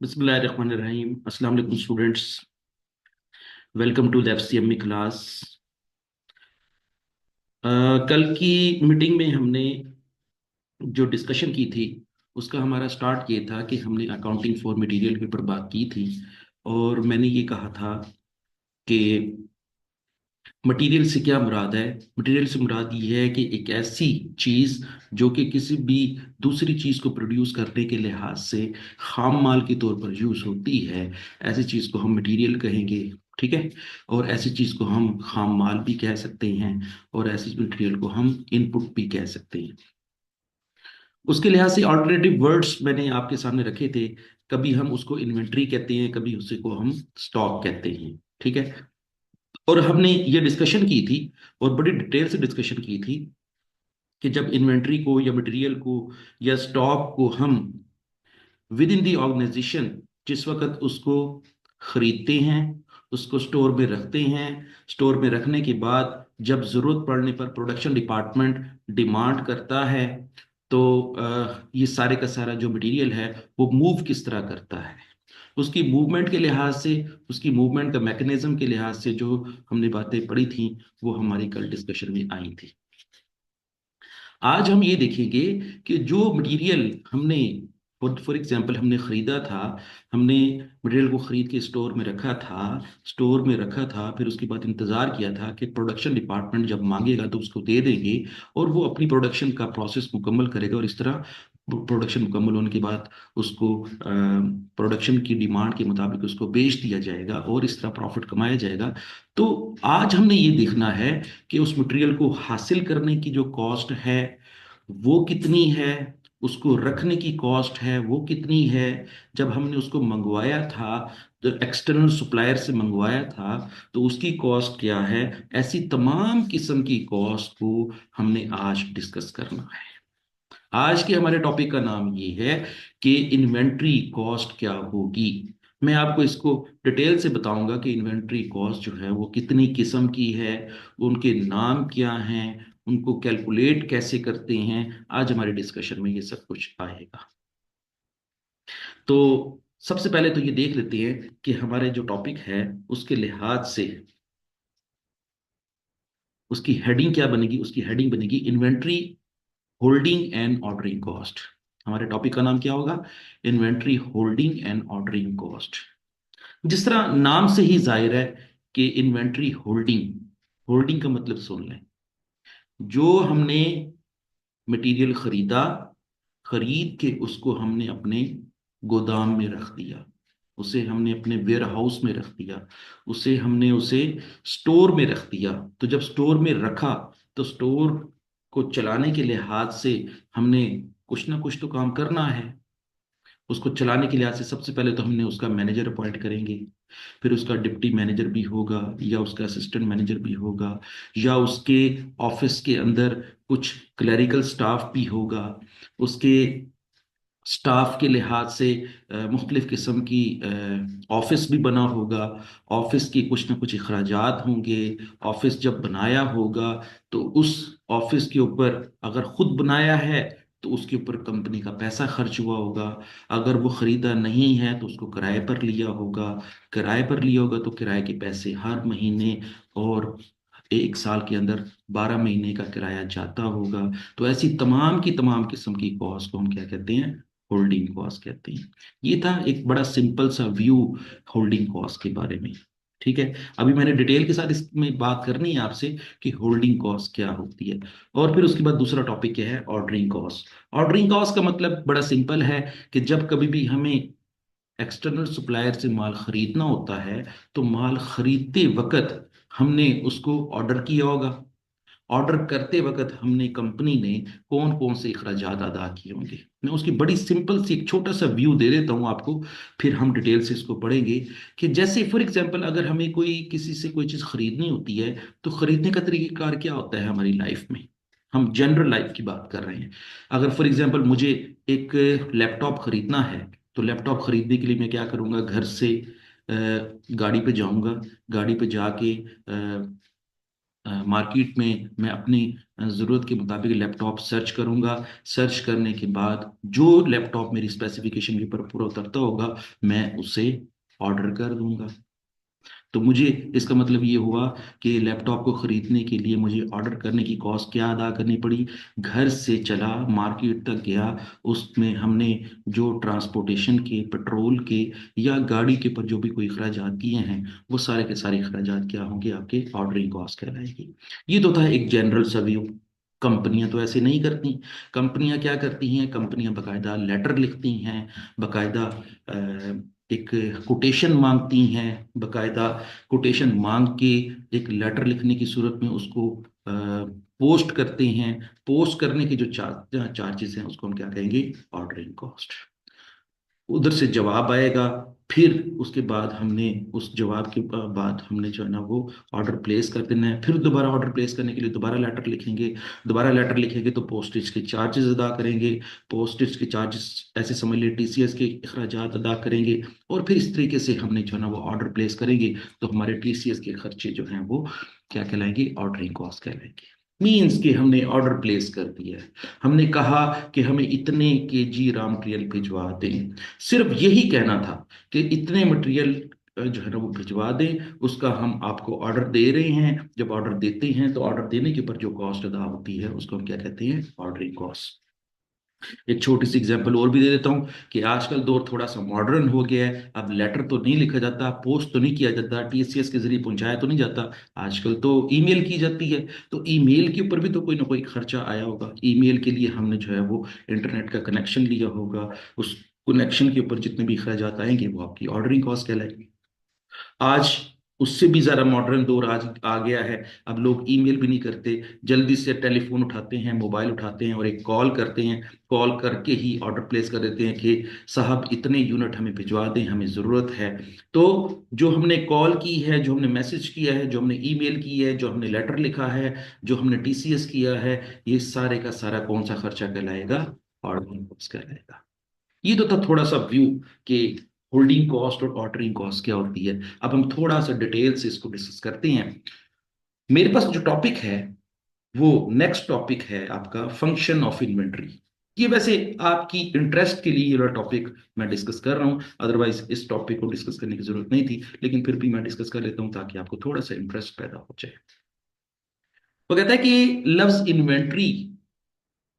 बिस्मिल्लाहिर्रहमानिर्रहीम। अस्सलाम वालेकुम students, welcome to the FCME class. कल की मीटिंग में हमने जो डिस्कशन की थी उसका हमारा स्टार्ट ये था कि हमने अकाउंटिंग फॉर मटेरियल के ऊपर बात की थी। और मैंने ये कहा था कि मटेरियल से क्या मुराद है। मटेरियल से मुराद ये है कि एक ऐसी चीज़ जो कि किसी भी दूसरी चीज़ को प्रोड्यूस करने के लिहाज से खाम माल के तौर पर यूज़ होती है, ऐसी चीज़ को हम मटेरियल कहेंगे। ठीक है। और ऐसी चीज़ को हम खाम माल भी कह सकते हैं, और ऐसी मटेरियल को हम इनपुट भी कह सकते हैं। उसके लिहाज से ऑल्टरनेटिव वर्ड्स मैंने आपके सामने रखे थे। कभी हम उसको इन्वेंट्री कहते हैं, कभी उसी को हम स्टॉक कहते हैं। ठीक है। और हमने ये डिस्कशन की थी, और बड़ी डिटेल से डिस्कशन की थी, कि जब इन्वेंट्री को या मटेरियल को या स्टॉक को हम विद इन दी ऑर्गेनाइजेशन जिस वक्त उसको खरीदते हैं, उसको स्टोर में रखते हैं, स्टोर में रखने के बाद जब जरूरत पड़ने पर प्रोडक्शन डिपार्टमेंट डिमांड करता है, तो ये सारे का सारा जो मटेरियल है वो मूव किस तरह करता है, उसकी मूवमेंट के लिहाज से, उसकी मूवमेंट का मैकेनिज्म के लिहाज से जो हमने बातें पढ़ी थी, वो हमारी कल डिस्कशन में आई थी। आज हम ये देखेंगे कि जो मटेरियल हमने फॉर एग्जांपल हमने खरीदा था, हमने मटेरियल को खरीद के स्टोर में रखा था, फिर उसके बाद इंतज़ार किया था कि प्रोडक्शन डिपार्टमेंट जब मांगेगा तो उसको दे देंगे, और वो अपनी प्रोडक्शन का प्रोसेस मुकम्मल करेगा, और इस तरह प्रोडक्शन मुकम्मल होने के बाद उसको प्रोडक्शन की डिमांड के मुताबिक उसको बेच दिया जाएगा, और इस तरह प्रॉफिट कमाया जाएगा। तो आज हमने ये देखना है कि उस मटेरियल को हासिल करने की जो कॉस्ट है वो कितनी है, उसको रखने की कॉस्ट है वो कितनी है, जब हमने उसको मंगवाया था, तो एक्सटर्नल सप्लायर से मंगवाया था, तो उसकी कॉस्ट क्या है। ऐसी तमाम किस्म की कॉस्ट को हमने आज डिस्कस करना है। आज के हमारे टॉपिक का नाम ये है कि इन्वेंट्री कॉस्ट क्या होगी। मैं आपको इसको डिटेल से बताऊंगा कि इन्वेंट्री कॉस्ट जो है वो कितनी किस्म की है, उनके नाम क्या हैं, उनको कैलकुलेट कैसे करते हैं। आज हमारे डिस्कशन में ये सब कुछ आएगा। तो सबसे पहले तो ये देख लेते हैं कि हमारे जो टॉपिक है उसके लिहाज से उसकी हेडिंग क्या बनेगी। उसकी हेडिंग बनेगी inventory holding and ordering cost. हमारे टॉपिक का नाम क्या होगा? Inventory holding and ordering cost. जिस तरह नाम से ही जाहिर है कि इन्वेंट्री होल्डिंग, होल्डिंग का मतलब सुन लें। जो हमने मटेरियल खरीदा, खरीद के उसको हमने अपने गोदाम में रख दिया, उसे हमने अपने वेयर हाउस में रख दिया, उसे स्टोर में रख दिया। तो जब स्टोर में रखा, तो स्टोर को चलाने के लिहाज से हमने कुछ ना कुछ तो काम करना है। उसको चलाने के लिहाज से सबसे पहले तो हमने उसका मैनेजर अपॉइंट करेंगे, फिर उसका डिप्टी मैनेजर भी होगा, या उसका असिस्टेंट मैनेजर भी होगा, या उसके ऑफिस के अंदर कुछ क्लरिकल स्टाफ भी होगा। उसके स्टाफ के लिहाज से मुख्तलिफ किस्म की ऑफिस भी बना होगा, ऑफिस की कुछ ना कुछ अखराजात होंगे। ऑफिस जब बनाया होगा, तो उस ऑफिस के ऊपर, अगर खुद बनाया है तो उसके ऊपर कंपनी का पैसा खर्च हुआ होगा। अगर वो खरीदा नहीं है तो उसको किराए पर लिया होगा। किराए पर लिया होगा तो किराए के पैसे हर महीने, और एक साल के अंदर 12 महीने का किराया जाता होगा। तो ऐसी तमाम की तमाम किस्म की कॉस्ट को हम क्या कहते हैं? होल्डिंग कॉस्ट कहते हैं। ये था एक बड़ा सिंपल सा व्यू होल्डिंग कॉस्ट के बारे में। ठीक है। अभी मैंने डिटेल के साथ इसमें बात करनी है आपसे कि होल्डिंग कॉस्ट क्या होती है। और फिर उसके बाद दूसरा टॉपिक क्या है? Ordering cost. ऑर्डरिंग कॉस्ट का मतलब बड़ा सिंपल है कि जब कभी भी हमें एक्सटर्नल सप्लायर से माल खरीदना होता है, तो माल खरीदते वक्त हमने उसको ऑर्डर किया होगा। ऑर्डर करते वक्त हमने, कंपनी ने कौन कौन से अखराजात अदा किए होंगे। मैं उसकी बड़ी सिंपल सी एक छोटा सा व्यू दे देता हूँ आपको, फिर हम डिटेल से इसको पढ़ेंगे। कि जैसे फॉर एग्जांपल अगर हमें कोई किसी से कोई चीज़ खरीदनी होती है, तो खरीदने का तरीकेकार क्या होता है हमारी लाइफ में। हम जनरल लाइफ की बात कर रहे हैं। अगर फॉर एग्जांपल मुझे एक लैपटॉप खरीदना है, तो लैपटॉप खरीदने के लिए मैं क्या करूँगा? घर से गाड़ी पे जाऊँगा, गाड़ी पे जाके मार्केट में मैं अपनी ज़रूरत के मुताबिक लैपटॉप सर्च करूंगा। सर्च करने के बाद जो लैपटॉप मेरी स्पेसिफिकेशन के ऊपर पूरा उतरता होगा मैं उसे ऑर्डर कर दूंगा। तो मुझे इसका मतलब ये हुआ कि लैपटॉप को ख़रीदने के लिए मुझे ऑर्डर करने की कॉस्ट क्या अदा करनी पड़ी। घर से चला, मार्केट तक गया, उसमें हमने जो ट्रांसपोर्टेशन के, पेट्रोल के या गाड़ी के ऊपर जो भी कोई अखराजात किए हैं वो सारे के सारे अखराजात क्या होंगे, आपके ऑर्डरिंग कॉस्ट कहलाएगी। ये तो था एक जनरल सा व्यू। कंपनियां तो ऐसे नहीं करती। कंपनियां क्या करती हैं, कंपनियां बकायदा लेटर लिखती हैं, बकायदा एक कोटेशन मांगती हैं, बकायदा कोटेशन मांग के एक लेटर लिखने की सूरत में उसको पोस्ट करते हैं। पोस्ट करने के जो चार्जेस हैं उसको हम क्या कहेंगे, ऑर्डरिंग कॉस्ट। उधर से जवाब आएगा, फिर उसके बाद हमने उस जवाब के बाद हमने जो है ना वो ऑर्डर प्लेस कर देना है। फिर दोबारा ऑर्डर प्लेस करने के लिए दोबारा लेटर लिखेंगे। दोबारा लेटर लिखेंगे तो पोस्टेज के चार्जेस अदा करेंगे। पोस्टेज के चार्जेस ऐसे समझ लिए टीसीएस के अखराजात अदा करेंगे। और फिर इस तरीके से हमने जो है ना वो ऑर्डर प्लेस करेंगे तो हमारे टीसीएस के खर्चे जो हैं वो क्या कहलाएंगे, ऑर्डरिंग कॉस्ट कहलाएंगे। मीन्स कि हमने ऑर्डर प्लेस कर दिया है। हमने कहा कि हमें इतने केजी रॉ मटेरियल भिजवा दें। सिर्फ यही कहना था कि इतने मटेरियल जो है ना वो भिजवा दें, उसका हम आपको ऑर्डर दे रहे हैं। जब ऑर्डर देते हैं तो ऑर्डर देने के ऊपर जो कॉस्ट अदा होती है उसको हम क्या कहते हैं, ऑर्डरिंग कॉस्ट। एक छोटी सी एग्जांपल और भी दे देता हूँ कि आजकल दौर थोड़ा सा मॉडर्न हो गया है। अब लेटर तो नहीं लिखा जाता, पोस्ट तो नहीं किया जाता, टीसीएस के जरिए पहुंचाया तो नहीं जाता। आजकल तो ईमेल की जाती है। तो ईमेल के ऊपर भी तो कोई ना कोई खर्चा आया होगा। ईमेल के लिए हमने जो है वो इंटरनेट का कनेक्शन लिया होगा। उस कनेक्शन के ऊपर जितने भी खर्चात आएंगे वो आपकी ऑर्डरिंग कॉस्ट कहलाएगी। आज उससे भी ज्यादा मॉडर्न दौर आज आ गया है। अब लोग ईमेल भी नहीं करते, जल्दी से टेलीफोन उठाते हैं, मोबाइल उठाते हैं और एक कॉल करते हैं। कॉल करके ही ऑर्डर प्लेस कर देते हैं कि साहब इतने यूनिट हमें भिजवा दें, हमें ज़रूरत है। तो जो हमने कॉल की है, जो हमने मैसेज किया है, जो हमने ईमेल की है, जो हमने लेटर लिखा है, जो हमने टीसीएस किया है, ये सारे का सारा कौन सा खर्चा कहलाएगा, ऑर्डरिंग कॉस्ट कहलाएगा। ये तो था थोड़ा सा व्यू कि होल्डिंग कॉस्ट और ऑर्डरिंग कॉस्ट क्या होती है। अब हम थोड़ा सा डिटेल से इसको डिस्कस करते हैं। मेरे पास जो टॉपिक है वो नेक्स्ट टॉपिक है आपका फंक्शन ऑफ इन्वेंट्री। ये वैसे आपकी इंटरेस्ट के लिए ये वाला टॉपिक मैं डिस्कस कर रहा हूं, अदरवाइज इस टॉपिक को डिस्कस करने की जरूरत नहीं थी, लेकिन फिर भी मैं डिस्कस कर लेता हूं ताकि आपको थोड़ा सा इंटरेस्ट पैदा हो जाए। वो कहता है कि लफ्ज इन्वेंट्री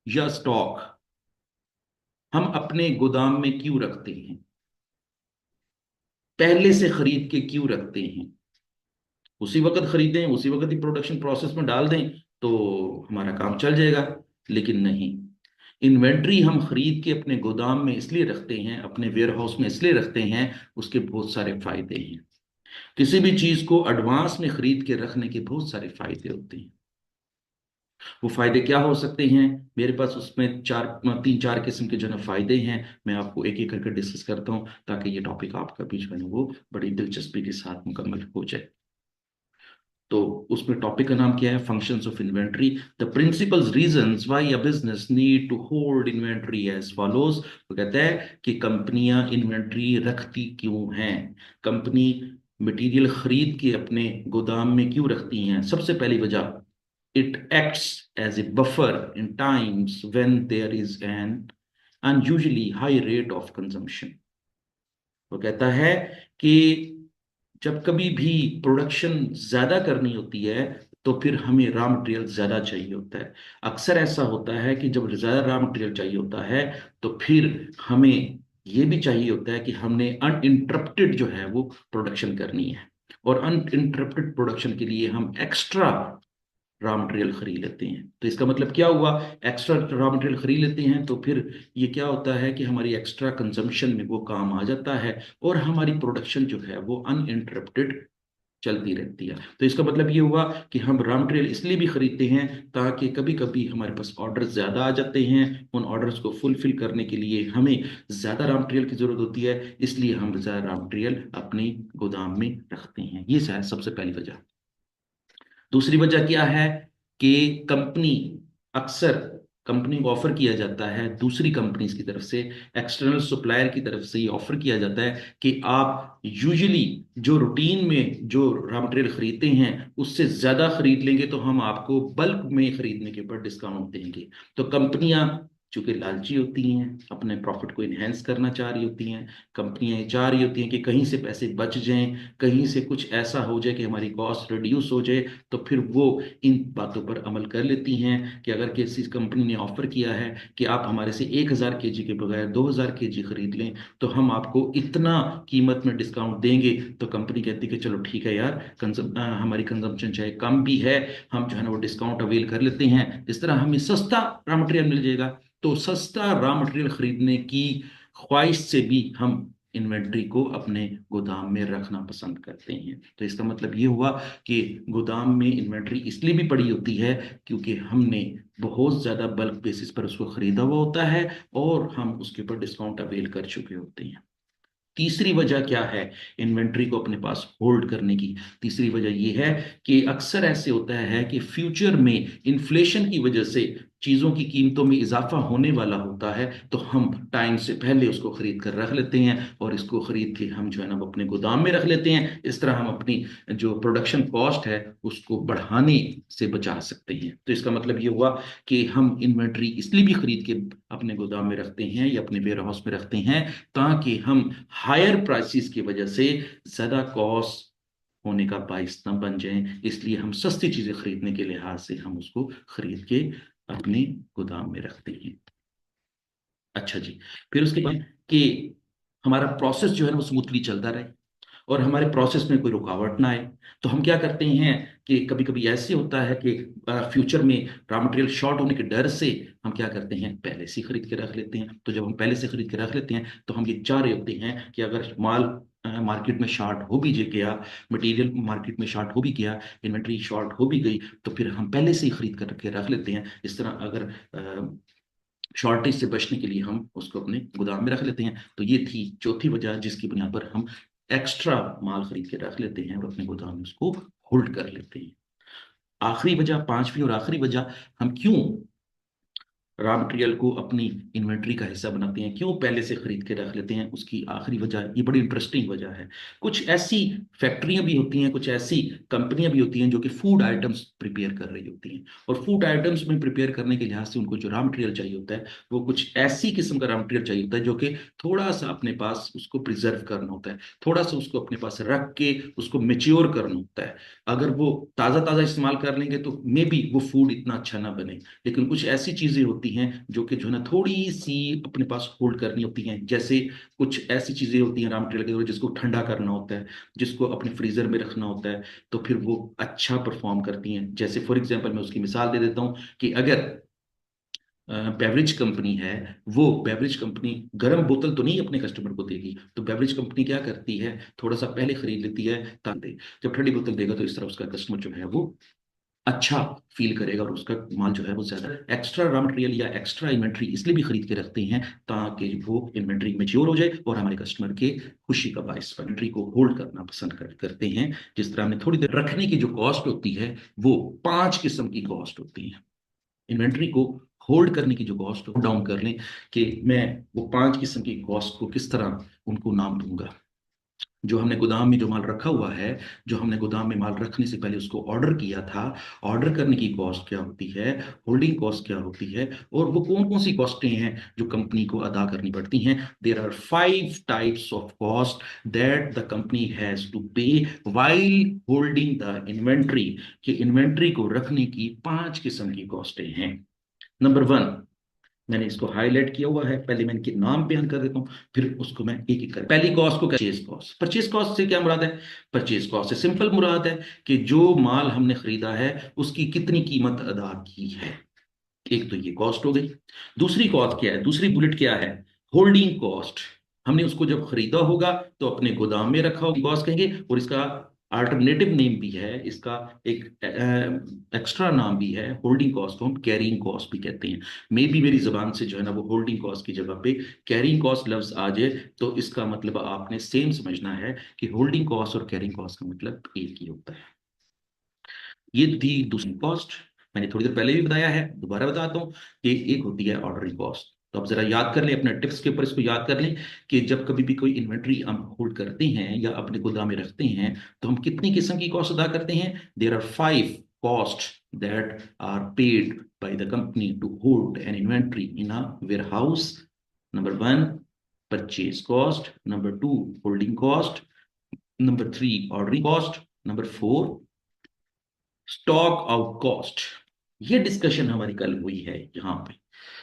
या स्टॉक हम अपने गोदाम में क्यों रखते हैं, पहले से खरीद के क्यों रखते हैं। उसी वक्त खरीदें, उसी वक्त ही प्रोडक्शन प्रोसेस में डाल दें तो हमारा काम चल जाएगा। लेकिन नहीं, इन्वेंट्री हम खरीद के अपने गोदाम में इसलिए रखते हैं, अपने वेयर हाउस में इसलिए रखते हैं, उसके बहुत सारे फायदे हैं। किसी भी चीज को एडवांस में खरीद के रखने के बहुत सारे फायदे होते हैं। वो फायदे क्या हो सकते हैं, मेरे पास उसमें चार, तीन चार किस्म के जो है ना फायदे हैं। मैं आपको एक एक करके डिस्कस करता हूँ ताकि ये टॉपिक आपका भी जो है ना वो बड़ी दिलचस्पी के साथ मुकम्मल हो जाए। तो उसमें टॉपिक का नाम क्या है, functions of inventory. The principals reasons why a business need to hold inventory as follows. तो कहता है कि कंपनियां इन्वेंट्री रखती क्यों हैं। कंपनी मटेरियल खरीद के अपने गोदाम में क्यों रखती हैं। सबसे पहली वजह, it acts as a buffer in times when there is an unusually high rate of consumption. वो कहता है कि जब कभी भी प्रोडक्शन ज्यादा करनी होती है तो फिर हमें रॉ मटेरियल ज्यादा चाहिए होता है। अक्सर ऐसा होता है कि जब ज्यादा रॉ मटेरियल चाहिए होता है तो फिर हमें ये भी चाहिए होता है कि हमने अनइंटरप्टेड जो है वो प्रोडक्शन करनी है। और अनइंटरप्टेड प्रोडक्शन के लिए हम एक्स्ट्रा रॉ मटेरियल खरीद लेते हैं। तो इसका मतलब क्या हुआ, एक्स्ट्रा रॉ मटेरियल खरीद लेते हैं तो फिर ये क्या होता है कि हमारी एक्स्ट्रा कंजम्पशन में वो काम आ जाता है और हमारी प्रोडक्शन जो है वो अनइंटरप्टेड चलती रहती है। तो इसका मतलब ये हुआ कि हम रॉ मटेरियल इसलिए भी खरीदते हैं ताकि कभी कभी हमारे पास ऑर्डर ज्यादा आ जाते हैं। उन ऑर्डर्स को फुलफिल करने के लिए हमें ज्यादा रॉ मटेरियल की जरूरत होती है, इसलिए हम ज्यादा रॉ मटेरियल अपने गोदाम में रखते हैं। ये है सबसे पहली वजह। दूसरी वजह क्या है कि कंपनी अक्सर कंपनी को ऑफर किया जाता है दूसरी कंपनीज की तरफ से, एक्सटर्नल सप्लायर की तरफ से ये ऑफर किया जाता है कि आप यूजुअली जो रूटीन में जो रॉ मटेरियल खरीदते हैं उससे ज्यादा खरीद लेंगे तो हम आपको बल्क में खरीदने के ऊपर डिस्काउंट देंगे। तो कंपनियां चूंकि लालची होती हैं, अपने प्रॉफिट को इन्हेंस करना चाह रही होती हैं, कंपनियां ये चाह रही होती हैं कि कहीं से पैसे बच जाएं, कहीं से कुछ ऐसा हो जाए कि हमारी कॉस्ट रिड्यूस हो जाए, तो फिर वो इन बातों पर अमल कर लेती हैं कि अगर किसी कंपनी ने ऑफर किया है कि आप हमारे से 1000 kg के बगैर 2000 kg खरीद लें तो हम आपको इतना कीमत में डिस्काउंट देंगे। तो कंपनी कहती है कि चलो ठीक है यार, हमारी कंजम्पशन चाहे कम भी है, हम जो है ना वो डिस्काउंट अवेल कर लेते हैं, इस तरह हमें सस्ता रॉ मटेरियल मिल जाएगा। तो सस्ता रॉ मटेरियल खरीदने की ख्वाहिश से भी हम इन्वेंट्री को अपने गोदाम में रखना पसंद करते हैं। तो इसका मतलब ये हुआ कि गोदाम में इन्वेंट्री इसलिए भी पड़ी होती है क्योंकि हमने बहुत ज्यादा बल्क बेसिस पर उसको खरीदा हुआ होता है और हम उसके ऊपर डिस्काउंट अवेल कर चुके होते हैं। तीसरी वजह क्या है इन्वेंट्री को अपने पास होल्ड करने की? तीसरी वजह यह है कि अक्सर ऐसे होता है कि फ्यूचर में इन्फ्लेशन की वजह से चीजों की कीमतों में इजाफा होने वाला होता है, तो हम टाइम से पहले उसको खरीद कर रख लेते हैं और इसको खरीद के हम जो है ना वो अपने गोदाम में रख लेते हैं। इस तरह हम अपनी जो प्रोडक्शन कॉस्ट है उसको बढ़ाने से बचा सकते हैं। तो इसका मतलब ये हुआ कि हम इन्वेंट्री इसलिए भी खरीद के अपने गोदाम में रखते हैं या अपने वेयर हाउस में रखते हैं ताकि हम हायर प्राइसेस की वजह से ज्यादा कॉस्ट होने का बायस न बन जाए। इसलिए हम सस्ती चीजें खरीदने के लिहाज से हम उसको खरीद के अपने गोदाम में रखते हैं। अच्छा जी, फिर उसके बाद कि हमारा प्रोसेस जो है ना वो स्मूथली चलता रहे और हमारे प्रोसेस में कोई रुकावट ना आए, तो हम क्या करते हैं कि कभी कभी ऐसे होता है कि फ्यूचर में रॉ मटेरियल शॉर्ट होने के डर से हम क्या करते हैं पहले से ही खरीद के रख लेते हैं। तो जब हम पहले से खरीद के रख लेते हैं तो हम ये चाह रहे होते हैं कि अगर माल मार्केट में शॉर्ट हो भी गया, मटेरियल मार्केट में शॉर्ट हो भी गया, इन्वेंट्री शॉर्ट हो भी गई, तो फिर हम पहले से ही खरीद करके रख लेते हैं। इस तरह अगर शॉर्टेज से बचने के लिए हम उसको अपने गोदाम में रख लेते हैं। तो ये थी चौथी वजह जिसकी बुनियाद पर हम एक्स्ट्रा माल खरीद के रख लेते हैं और अपने गोदाम में उसको होल्ड कर लेते हैं। आखिरी वजह, पांचवी और आखिरी वजह, हम क्यों रॉ मटेरियल को अपनी इन्वेंट्री का हिस्सा बनाते हैं, क्यों पहले से खरीद के रख लेते हैं, उसकी आखिरी वजह ये बड़ी इंटरेस्टिंग वजह है। कुछ ऐसी फैक्ट्रियां भी होती हैं, कुछ ऐसी कंपनियां भी होती हैं जो कि फूड आइटम्स प्रिपेयर कर रही होती हैं, और फूड आइटम्स में प्रिपेयर करने के लिहाज से उनको जो रॉ मटेरियल चाहिए होता है वो कुछ ऐसी किस्म का रॉ मटेरियल चाहिए होता है जो कि थोड़ा सा अपने पास उसको प्रिजर्व करना होता है, थोड़ा सा उसको अपने पास रख के उसको मेच्योर करना होता है। अगर वो ताज़ा ताज़ा इस्तेमाल कर लेंगे तो मे बी वो फूड इतना अच्छा ना बने। लेकिन कुछ ऐसी चीजें होती हैं जो कि जो है ना थोड़ी सी अपने पास होल्ड करनी होती हैं, जैसे कुछ ऐसी चीजें होती हैं रॉ मटेरियल के जिसको ठंडा करना होता है, जिसको अपने फ्रीजर में रखना होता है, तो फिर वो अच्छा परफॉर्म करती हैं। जैसे फॉर एग्जांपल मैं उसकी मिसाल दे देता हूँ कि अगर बेवरेज कंपनी है, वो बेवरेज कंपनी गर्म बोतल तो नहीं अपने कस्टमर को देगी, तो बेवरेज कंपनी क्या करती है थोड़ा सा पहले खरीद लेती है ताकि जब ठंडी बोतल देगा तो इस तरह उसका कस्टमर जो है वो अच्छा फील करेगा और उसका माल जो है वो ज्यादा। एक्स्ट्रा रॉ मटेरियल या एक्स्ट्रा इन्वेंट्री इसलिए भी खरीद के रखते हैं ताकि वो इन्वेंट्री मेच्योर हो जाए और हमारे कस्टमर के खुशी का बायस बने। इन्वेंट्री को होल्ड करना पसंद करते हैं। जिस तरह हमने थोड़ी देर रखने की जो कॉस्ट होती है वो 5 किस्म की कॉस्ट होती है। इन्वेंट्री को होल्ड करने की जो कॉस्ट डाउन कर लें कि मैं वो 5 किस्म की कॉस्ट को किस तरह उनको नाम दूंगा। जो हमने गोदाम में जो माल रखा हुआ है, जो हमने गोदाम में माल रखने से पहले उसको ऑर्डर किया था, ऑर्डर करने की कॉस्ट क्या होती है, होल्डिंग कॉस्ट क्या होती है, और वो कौन कौन सी कॉस्टें हैं जो कंपनी को अदा करनी पड़ती हैं। There are 5 types of cost that the company has to pay while holding the inventory. कि इन्वेंट्री को रखने की 5 किस्म की कॉस्टें हैं। नंबर 1, मैंने इसको हाईलाइट किया हुआ है, पहले मैं इनके नाम बयान कर देता हूं, फिर उसको मैं एक एक कर। पहली कॉस्ट को परचेज कॉस्ट। परचेज कॉस्ट से क्या मुराद है? परचेज कॉस्ट से सिंपल मुराद है कि जो माल हमने खरीदा है उसकी कितनी कीमत अदा की है। एक तो ये कॉस्ट हो गई। दूसरी कॉस्ट क्या है, दूसरी बुलेट क्या है? Holding cost. हमने उसको जब खरीदा होगा तो अपने गोदाम में रखा होगा, कॉस्ट कहेंगे। और इसका अल्टरनेटिव नेम भी है, इसका एक एक्स्ट्रा नाम भी है, होल्डिंग कॉस्ट को हम कैरिंग कॉस्ट भी कहते हैं। मे बी मेरी जबान से जो है ना वो होल्डिंग कॉस्ट की जगह पे कैरिंग कॉस्ट लफ्ज आ जाए तो इसका मतलब आपने सेम समझना है कि होल्डिंग कॉस्ट और कैरिंग कॉस्ट का मतलब एक ही होता है। ये थी दूसरी कॉस्ट। मैंने थोड़ी देर पहले भी बताया है, दोबारा बताता हूँ कि एक होती है ऑर्डरिंग कॉस्ट। तो आप जरा याद कर लें, अपने टिप्स के ऊपर इसको याद कर लें कि जब कभी भी कोई इन्वेंट्री हम होल्ड करते हैं या अपने गोदाम में रखते हैं तो हम कितनी किस्म की कॉस्ट अदा करते हैं। There are 5 cost that are paid by the company to hold an inventory in a warehouse. Number 1, purchase cost. Number 2, holding cost. Number 3, ordering cost. Number 4, stock out cost. ये discussion हमारी कल हुई है यहाँ पे।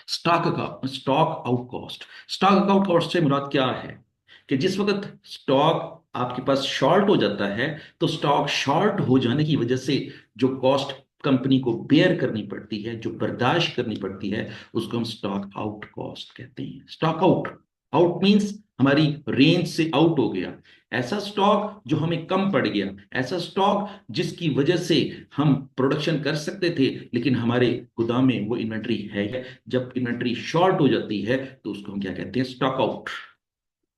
Stock out cost, stock out cost से मुराद क्या है कि जिस वक्त स्टॉक आपके पास शॉर्ट हो जाता है तो स्टॉक शॉर्ट हो जाने की वजह से जो कॉस्ट कंपनी को बेयर करनी पड़ती है, जो बर्दाश्त करनी पड़ती है, उसको हम स्टॉक आउट कॉस्ट कहते हैं। स्टॉक आउट, आउट मींस हमारी रेंज से आउट हो गया, ऐसा स्टॉक जो हमें कम पड़ गया, ऐसा स्टॉक जिसकी वजह से हम प्रोडक्शन कर सकते थे लेकिन हमारे गोदाम में वो इन्वेंट्री है। जब इन्वेंट्री शॉर्ट हो जाती है तो उसको हम क्या कहते हैं, स्टॉक आउट।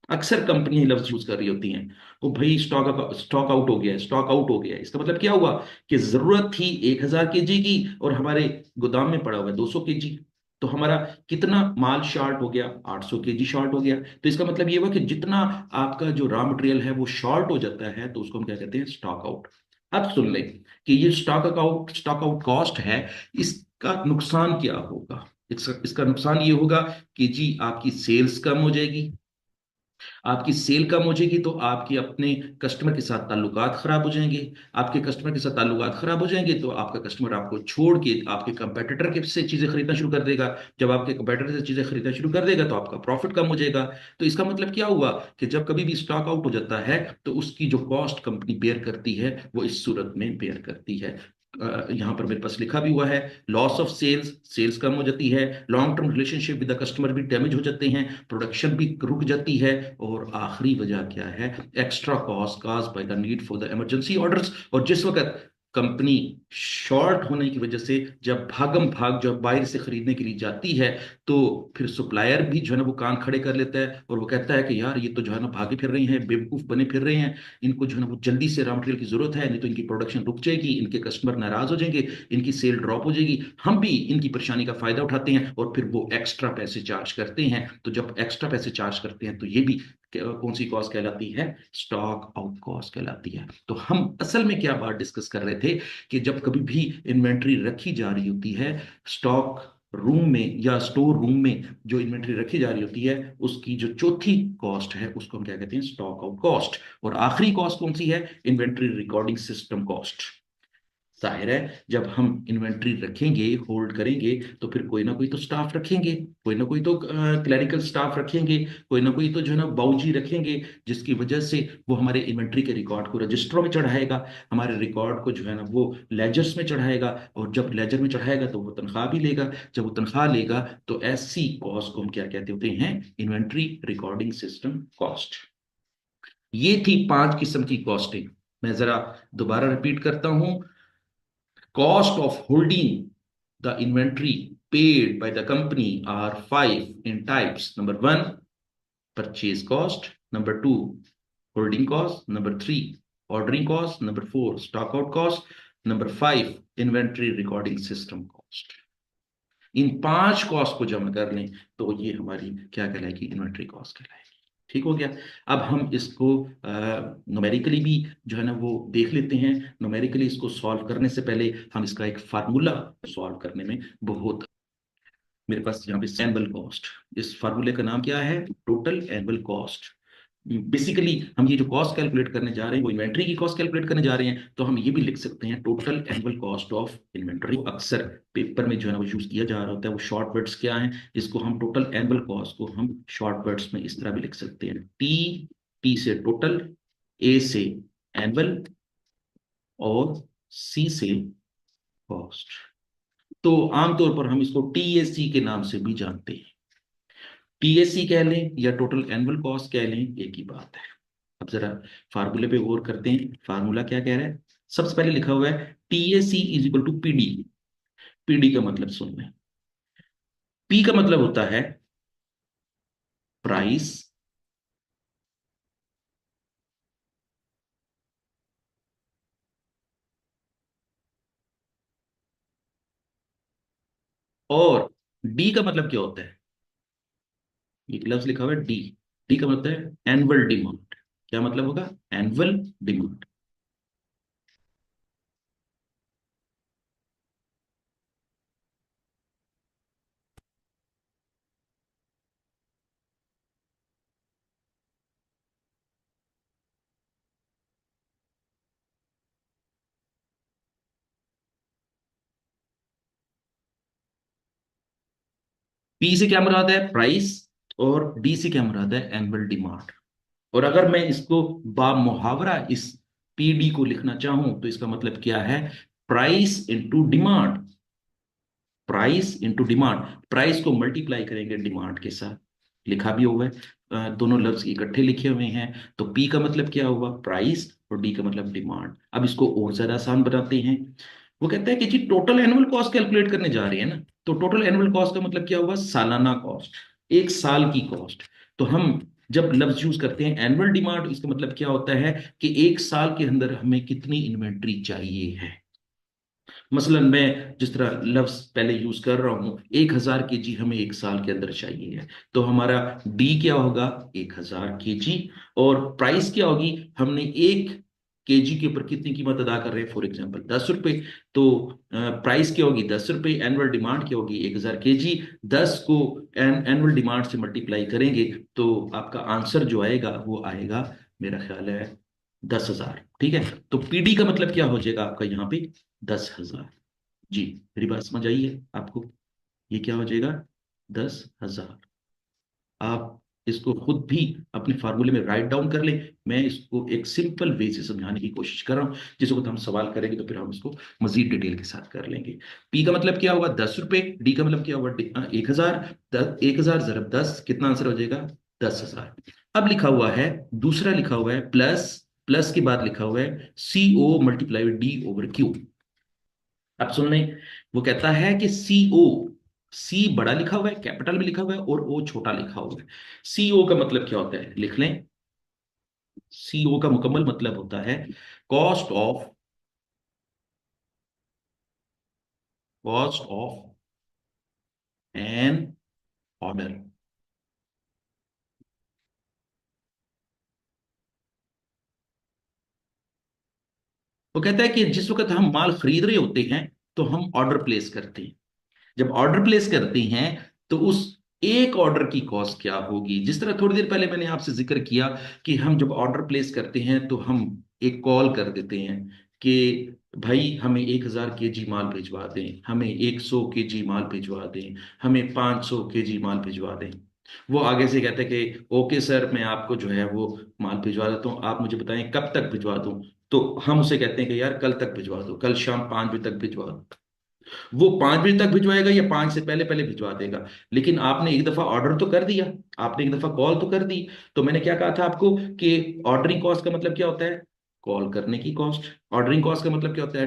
अक्सर कंपनी लफ्ज यूज कर रही होती हैं, वो भाई स्टॉक स्टॉक आउट हो गया है, स्टॉक आउट हो गया है। इसका मतलब क्या हुआ कि जरूरत थी 1000 kg की और हमारे गोदाम में पड़ा हुआ है 200 kg। तो हमारा कितना माल शॉर्ट हो गया, 800 kg शॉर्ट हो गया। तो इसका मतलब ये हुआ कि जितना आपका जो रॉ मटेरियल है वो शॉर्ट हो जाता है तो उसको हम क्या कहते हैं, स्टॉक आउट। अब सुन लें कि ये स्टॉक आउट कॉस्ट है, इसका नुकसान क्या होगा। इसका इसका नुकसान ये होगा कि जी आपकी सेल्स कम हो जाएगी। आपकी सेल कम हो जाएगी तो आपके अपने कस्टमर के साथ ताल्लुकात खराब हो जाएंगे। आपके कस्टमर के साथ ताल्लुकात खराब हो जाएंगे तो आपका कस्टमर आपको छोड़ के आपके कंपेटिटर के से चीजें खरीदना शुरू कर देगा। जब आपके कंपेटिटर से चीजें खरीदना शुरू कर देगा तो आपका प्रॉफिट कम हो जाएगा। तो इसका मतलब क्या हुआ कि जब कभी भी स्टॉक आउट हो जाता है तो उसकी जो कॉस्ट कंपनी बेयर करती है वो इस सूरत में बेयर करती है। यहाँ पर मेरे पास लिखा भी हुआ है, लॉस ऑफ सेल्स, सेल्स कम हो जाती है, long term relationship with the customer भी डैमेज हो जाते हैं, प्रोडक्शन भी रुक जाती है, और आखिरी वजह क्या है, extra cost cause by the need for the emergency orders. और जिस वक्त कंपनी शॉर्ट होने की वजह से जब भागम भाग जब बाहर से खरीदने के लिए जाती है तो फिर सप्लायर भी जो है ना वो कान खड़े कर लेता है और वो कहता है कि यार ये तो जो है ना भागे फिर रहे हैं, बेवकूफ बने फिर रहे हैं, इनको जो है ना वो जल्दी से रॉ मटेरियल की जरूरत है, नहीं तो इनकी प्रोडक्शन रुक जाएगी, इनके कस्टमर नाराज हो जाएंगे, इनकी सेल ड्रॉप हो जाएगी। हम भी इनकी परेशानी का फायदा उठाते हैं और फिर वो एक्स्ट्रा पैसे चार्ज करते हैं। तो जब एक्स्ट्रा पैसे चार्ज करते हैं तो ये भी कौन सी कॉस्ट कहलाती है, स्टॉक आउट कॉस्ट कहलाती है। तो हम असल में क्या बात डिस्कस कर रहे थे कि जब कभी भी इन्वेंट्री रखी जा रही होती है स्टॉक रूम में या स्टोर रूम में, जो इन्वेंट्री रखी जा रही होती है उसकी जो चौथी कॉस्ट है उसको हम क्या कहते हैं, स्टॉक आउट कॉस्ट। और आखिरी कॉस्ट कौन सी है, इन्वेंट्री रिकॉर्डिंग सिस्टम कॉस्ट। जाहिर है जब हम इन्वेंट्री रखेंगे, होल्ड करेंगे, तो फिर कोई ना कोई तो स्टाफ रखेंगे, कोई ना कोई तो क्लरिकल स्टाफ रखेंगे, कोई ना कोई तो जो है ना बाऊजी रखेंगे, जिसकी वजह से वो हमारे इन्वेंट्री के रिकॉर्ड को रजिस्टरों में चढ़ाएगा, हमारे रिकॉर्ड को जो है ना वो लेजर्स में चढ़ाएगा, और जब लेजर में चढ़ाएगा तो वो तनख्वाह भी लेगा। जब वो तनख्वाह लेगा तो ऐसी कॉस्ट को हम क्या कहते होते हैं, इन्वेंट्री रिकॉर्डिंग सिस्टम कॉस्ट। ये थी 5 किस्म की कॉस्टिंग। मैं जरा दोबारा रिपीट करता हूं। Cost of holding the inventory paid by the company are five in types. Number one, purchase cost. Number two, holding cost. Number three, ordering cost. Number four, stock out cost. Number five, inventory recording system cost. In 5 cost को जमा कर लें तो ये हमारी क्या कहलाएगी, inventory cost कहलाएगी। ठीक हो गया। अब हम इसको न्यूमेरिकली भी जो है ना वो देख लेते हैं। न्यूमेरिकली इसको सॉल्व करने से पहले हम इसका एक फार्मूला सॉल्व करने में बहुत, मेरे पास यहाँ पे एनुअल कॉस्ट, इस फार्मूले का नाम क्या है, टोटल एनुअल कॉस्ट। बेसिकली हम ये जो कॉस्ट कैलकुलेट करने जा रहे हैं वो इन्वेंट्री की कॉस्ट कैलकुलेट करने जा रहे हैं, तो हम ये भी लिख सकते हैं total annual cost of inventory. अक्सर पेपर में जो है ना वो यूज किया जा रहा होता है, वो शॉर्ट वर्ड्स क्या हैं, इसको हम टोटल एनुअल कॉस्ट को हम शॉर्ट वर्ड्स में इस तरह भी लिख सकते हैं, टी से टोटल, ए से एनुअल, और सी से कॉस्ट। तो आमतौर पर हम इसको टीएसी के नाम से भी जानते हैं। टीएसी कह लें या टोटल एनुअल कॉस्ट कह लें, एक ही बात है। अब जरा फार्मूले पे गौर करते हैं, फार्मूला क्या कह रहा है। सबसे पहले लिखा हुआ है TAC is equal to PD. PD का मतलब सुन लें, पी का मतलब होता है प्राइस, और डी का मतलब क्या होता है, एक लफ्ज लिखा हुआ है डी, डी का मतलब है एनुअल डिमांड। क्या मतलब होगा, एनुअल डिमांड। पी से क्या मुराद है, प्राइस, और डी से क्या मुराद है, एनुअल डिमांड। और अगर मैं इसको बा मुहावरा इस पीडी को लिखना चाहूं तो इसका मतलब क्या है, price into demand. Price into demand, price को मल्टीप्लाई करेंगे डिमांड के साथ, लिखा भी हुआ है, दोनों लफ्ज इकट्ठे लिखे हुए हैं। तो पी का मतलब क्या हुआ, प्राइस, और डी का मतलब डिमांड। अब इसको और ज्यादा आसान बनाते हैं। वो कहता है कि जी टोटल एनुअल कॉस्ट कैलकुलेट करने जा रहे हैं ना, तो टोटल एनुअल कॉस्ट का मतलब क्या हुआ, सालाना कॉस्ट, एक साल की कॉस्ट। तो हम जब लफ्ज यूज करते हैं एनुअल डिमांड, इसका मतलब क्या होता है कि एक साल के अंदर हमें कितनी इन्वेंट्री चाहिए है। मसलन मैं जिस तरह लफ्ज पहले यूज कर रहा हूं, 1,000 kg हमें एक साल के अंदर चाहिए है, तो हमारा डी क्या होगा, 1,000 kg। और प्राइस क्या होगी, हमने 1 kg के ऊपर कितनी कीमत अदा कर रहे हैं, फॉर एग्जाम्पल 10 रुपए। तो प्राइस क्या होगी, 10 रुपए, एनुअल डिमांड क्या होगी, 1,000 kg। 10 को एनुअल डिमांड से मल्टीप्लाई करेंगे तो आपका आंसर जो आएगा वो आएगा, मेरा ख्याल है 10,000। ठीक है, तो पीडी का मतलब क्या हो जाएगा आपका यहाँ पे, 10,000। जी, मेरी बात समझ आई है आपको, ये क्या हो जाएगा, 10,000। आप इसको खुद भी अपने फार्मूले में राइट डाउन कर लें। मैं इसको एक सिंपल वे से समझाने की कोशिश कर रहा हूँ, जिस वक्त हम सवाल करेंगे तो फिर हम इसको मजीद डिटेल के साथ कर लेंगे। पी का मतलब क्या हुआ, 10 रुपए, डी का मतलब क्या हुआ, 1,000। 1,000 ज़रब 10 कितना आंसर हो जाएगा, 10,000। अब लिखा हुआ है, दूसरा लिखा हुआ है प्लस, प्लस के बाद लिखा हुआ है C O multiply D over Q. अब सुन लें, वो कहता है कि सीओ, सी बड़ा लिखा हुआ है, कैपिटल में लिखा हुआ है, और ओ छोटा लिखा हुआ है। सीओ का मतलब क्या होता है, लिख लें। सीओ का मुकम्मल मतलब होता है cost of, cost of an order. वो कहता है कि जिस वक्त हम माल खरीद रहे होते हैं तो हम ऑर्डर प्लेस करते हैं। जब ऑर्डर प्लेस करते हैं तो उस एक ऑर्डर की कॉस्ट क्या होगी, जिस तरह थोड़ी देर पहले मैंने आपसे जिक्र किया कि हम जब ऑर्डर प्लेस करते हैं तो हम एक कॉल कर देते हैं कि भाई हमें 1,000 kg माल भिजवा दें, हमें 100 kg माल भिजवा दें, हमें 500 kg माल भिजवा दें। वो आगे से कहते हैं कि ओके सर, मैं आपको जो है वो माल भिजवा देता हूँ, आप मुझे बताएं कब तक भिजवा दूं। तो हम उसे कहते हैं कि यार कल तक भिजवा दो, कल शाम 5 बजे तक भिजवा दो। वो 5 बजे तक भिजवाएगा या 5 से पहले पहले भिजवा देगा, लेकिन आपने एक दफा ऑर्डर तो कर दिया, आपने एक दफा कॉल तो कर दी। तो मैंने क्या कहा था आपको कि ऑर्डरिंग कॉस्ट का मतलब क्या होता है, कॉल करने की कॉस्ट। ऑर्डरिंग कॉस्ट का मतलब क्या होता है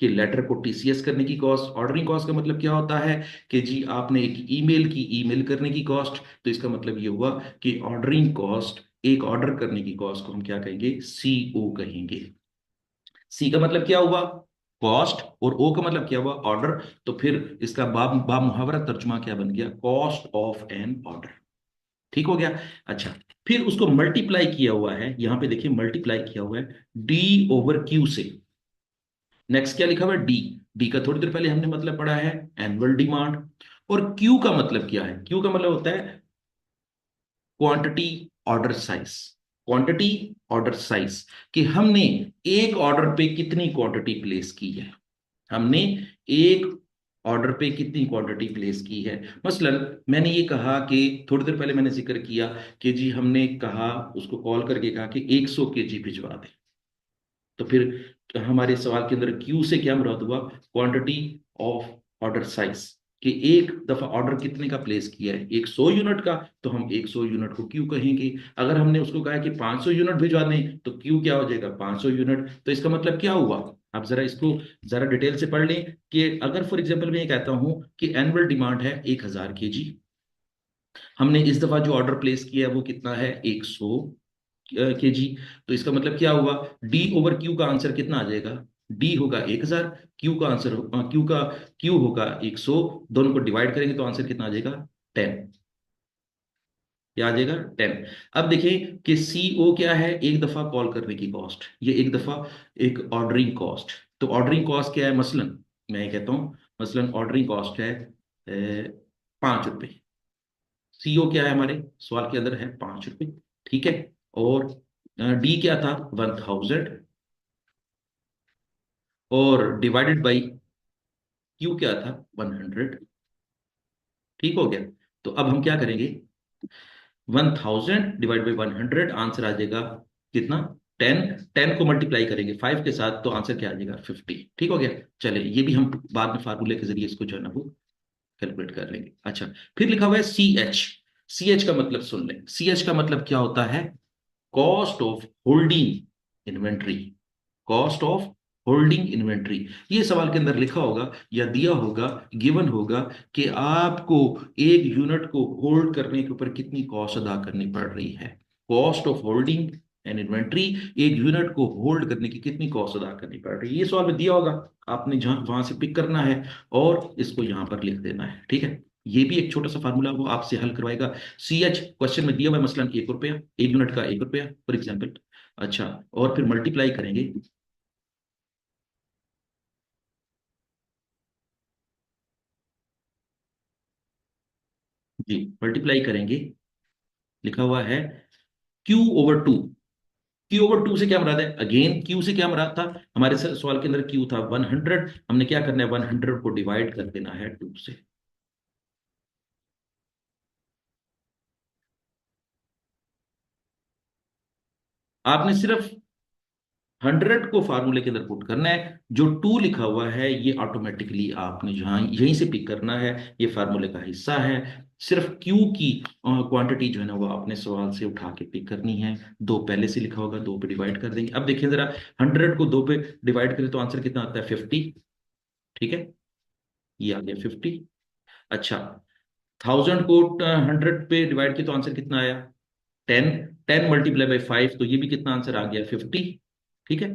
कि लेटर को टीसीएस करने की कॉस्ट। ऑर्डरिंग कॉस्ट का मतलब क्या होता है कि जी आपने एक ईमेल की, ईमेल करने की कॉस्ट। तो इसका मतलब ये हुआ कि ऑर्डरिंग कॉस्ट, एक ऑर्डर करने की कॉस्ट को हम क्या कहेंगे, सीओ कहेंगे। सी का मतलब क्या हुआ, कॉस्ट, और ओ का मतलब क्या हुआ, ऑर्डर। तो फिर इसका बा मुहावरा तर्जुमा क्या बन गया, कॉस्ट ऑफ एन ऑर्डर। ठीक हो गया। अच्छा, फिर उसको मल्टीप्लाई किया हुआ है, यहां पे देखिए मल्टीप्लाई किया हुआ है डी ओवर क्यू से। नेक्स्ट क्या लिखा हुआ है, डी। डी का थोड़ी देर पहले हमने मतलब पढ़ा है, एनुअल डिमांड। और क्यू का मतलब क्या है, क्यू का मतलब होता है quantity order size. Quantity order size, कि हमने एक ऑर्डर पे कितनी क्वांटिटी प्लेस की है, हमने एक ऑर्डर पे कितनी क्वांटिटी प्लेस की है। मसलन मैंने ये कहा कि थोड़ी देर पहले मैंने जिक्र किया कि जी हमने कहा, उसको कॉल करके कहा कि 100 kg भिजवा दे। तो फिर हमारे सवाल के अंदर क्यू से क्या मुराद हुआ, क्वांटिटी ऑफ ऑर्डर साइज, कि एक दफा ऑर्डर कितने का प्लेस किया है, 100 यूनिट का, तो हम 100 यूनिट को क्यू कहेंगे। अगर हमने उसको कहा कि 500 यूनिट भिजवा दें तो क्यू क्या हो जाएगा, 500 यूनिट। तो इसका मतलब क्या हुआ, आप जरा इसको जरा डिटेल से पढ़ लें कि अगर फॉर एग्जाम्पल मैं ये कहता हूं कि एनुअल डिमांड है 1,000 kg, हमने इस दफा जो ऑर्डर प्लेस किया है वो कितना है, 100 kg। तो इसका मतलब क्या हुआ, डी ओवर क्यू का आंसर कितना आ जाएगा, डी होगा 1000, क्यू का आंसर क्यू होगा 100, दोनों को डिवाइड करेंगे तो आंसर कितना आ जाएगा 10। क्या आ जाएगा 10। अब देखिए कि सीओ क्या है, एक दफा कॉल करने की कॉस्ट, ये एक दफा एक ऑर्डरिंग कॉस्ट। तो ऑर्डरिंग कॉस्ट क्या है, मसलन मैं ये कहता हूँ, मसलन ऑर्डरिंग कॉस्ट है 5 रुपए। सीओ क्या है हमारे सवाल के अंदर है 5 रुपए, ठीक है। और डी क्या था 1000, और डिवाइडेड बाई क्यू क्या था 100। ठीक हो गया। तो अब हम क्या करेंगे, 1000 डिवाइड बाई 100, आंसर आ जाएगा कितना 10। 10 को मल्टीप्लाई करेंगे 5 के साथ तो आंसर क्या आ जाएगा 50। ठीक हो गया। चले ये भी हम बाद में फार्मूले के जरिए इसको जो है ना वो कैलकुलेट कर लेंगे। अच्छा, फिर लिखा हुआ है सी एच। सी एच का मतलब सुन लें, सी एच का मतलब क्या होता है, cost of holding inventory. Cost of holding inventory. ये सवाल के अंदर लिखा होगा या दिया होगा, गिवन होगा कि आपको एक यूनिट को होल्ड करने के ऊपर कितनी कॉस्ट अदा करनी पड़ रही है। Cost of holding N inventory, एक यूनिट को होल्ड करने की कितनी कॉस्ट अदा करनी पड़ रही है, ये सवाल में दिया होगा। आपने जहां वहां से पिक करना है और इसको यहां पर लिख देना है। ठीक है, ये भी एक छोटा सा फार्मूला वो आपसे हल करवाएगा। सी एच क्वेश्चन में दिया हुआ है, मसलन 1 रुपया, एक यूनिट का 1 रुपया फॉर एग्जाम्पल। अच्छा, और फिर मल्टीप्लाई करेंगे। जी, मल्टीप्लाई करेंगे, लिखा हुआ है Q/2। Q/2 से क्या मुराद है, अगेन Q से क्या मुराद था, हमारे सवाल के अंदर Q था 100, हमने क्या करना है 100 को डिवाइड कर देना है 2 से। आपने सिर्फ 100 को फार्मूले के अंदर पुट करना है, जो 2 लिखा हुआ है ये ऑटोमेटिकली आपने जहां यहीं से पिक करना है, ये फार्मूले का हिस्सा है। सिर्फ Q की क्वांटिटी जो है ना वो आपने सवाल से उठा के पिक करनी है। दो पहले से लिखा होगा, 2 पे डिवाइड कर देंगे। अब देखिए जरा, 100 को 2 पे डिवाइड करें तो आंसर कितना आता है 50। ठीक है, ये आ गया 50। अच्छा, 1000 को 100 पे डिवाइड किया तो आंसर कितना आया 10। 10 मल्टीप्लाई बाई 5 तो ये भी कितना आंसर आ गया 50। ठीक है,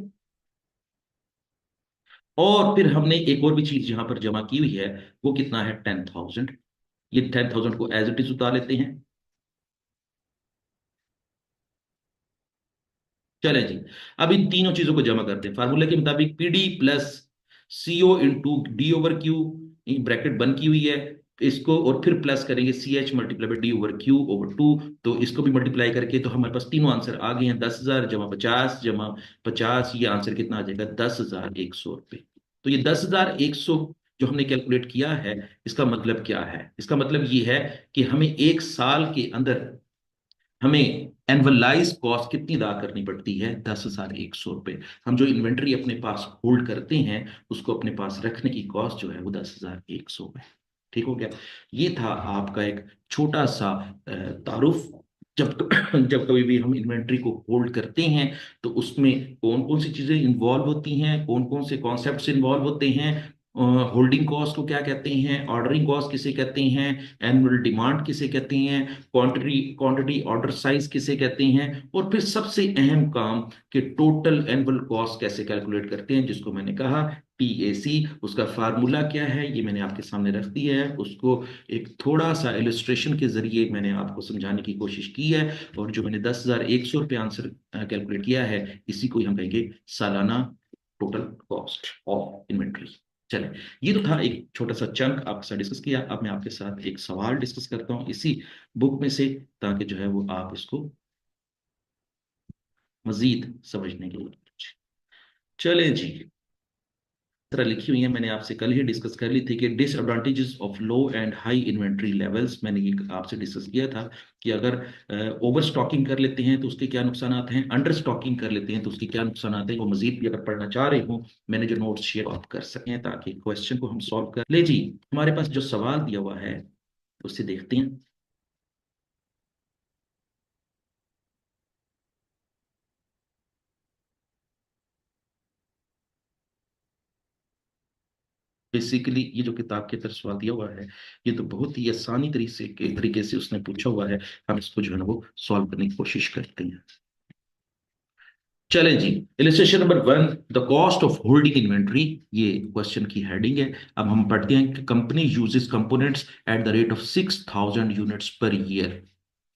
और फिर हमने एक और भी चीज यहां पर जमा की हुई है, वो कितना है 10,000। ये 10,000 को एज इट इज उतार लेते हैं। चले जी, अब इन तीनों चीजों को जमा करते हैं फार्मूले के मुताबिक, PD plus CO into D over Q, bracket बंद की हुई है इसको, और फिर प्लस करेंगे सी एच मल्टीप्लाई बाई डी/Q/2। तो इसको भी मल्टीप्लाई करके तो हमारे पास तीनों आंसर आ गए हैं, 10,000 जमा 50 जमा 50, ये आंसर कितना आ जाएगा 10,100 रुपये। तो ये 10,100 जो हमने कैलकुलेट किया है, इसका मतलब क्या है, इसका मतलब ये है कि हमें एक साल के अंदर हमें एनवलाइज कॉस्ट कितनी अदा करनी पड़ती है 10,100 रुपये। हम जो इन्वेंट्री अपने पास होल्ड करते हैं उसको अपने पास रखने की कॉस्ट जो है वो 10,100 है। ठीक हो गया। ये था आपका एक छोटा सा तारुफ। जब जब कभी भी हम इन्वेंट्री को होल्ड करते हैं तो उसमें कौन कौन सी चीजें इन्वॉल्व होती हैं, कौन कौन से कॉन्सेप्ट्स इन्वॉल्व होते हैं, होल्डिंग कॉस्ट को क्या कहते हैं, ऑर्डरिंग कॉस्ट किसे कहते हैं, एनुअल डिमांड किसे कहते हैं, क्वांटिटी क्वांटिटी ऑर्डर साइज किसे कहते हैं, और फिर सबसे अहम काम कि टोटल एनुअल कॉस्ट कैसे कैलकुलेट करते हैं, जिसको मैंने कहा टीएसी। उसका फार्मूला क्या है ये मैंने आपके सामने रख दिया है, उसको एक थोड़ा सा इलस्ट्रेशन के जरिए मैंने आपको समझाने की कोशिश की है। और जो मैंने 10,100 रुपये आंसर कैलकुलेट किया है, इसी को ही हम कहेंगे सालाना टोटल कॉस्ट ऑफ इन्वेंट्री। चले, ये तो था एक छोटा सा चंक आपके साथ डिस्कस किया। अब मैं आपके साथ एक सवाल डिस्कस करता हूँ इसी बुक में से, ताकि जो है वो आप इसको मजीद समझने के लिए। चले जी, तरह लिखी हुई है, मैंने आपसे कल ही डिस्कस कर ली थी कि disadvantages of low and high inventory levels. मैंने ये आपसे डिस्कस किया था कि अगर ओवर स्टॉकिंग कर लेते हैं तो उसके क्या नुकसान आते हैं, अंडर स्टॉकिंग कर लेते हैं तो उसके क्या नुकसान आते हैं। वो मजीद भी अगर पढ़ना चाह रहे हो, मैंने जो नोट्स शेयर आप कर सकें ताकि क्वेश्चन को हम सॉल्व कर ले जी। हमारे पास जो सवाल दिया हुआ है उससे देखते हैं। बेसिकली ये जो किताब के अंदर सवाल दिया हुआ है, ये तो बहुत ही आसानी तरीके से उसने पूछा हुआ है। हम इसको जो है ना वो सॉल्व करने की कोशिश करते हैं। चलें जी। Illustration number 1, the cost of holding inventory, ये क्वेश्चन की हेडिंग है। अब हम पढ़ते हैं कि company uses components at the rate of 6,000 units per year.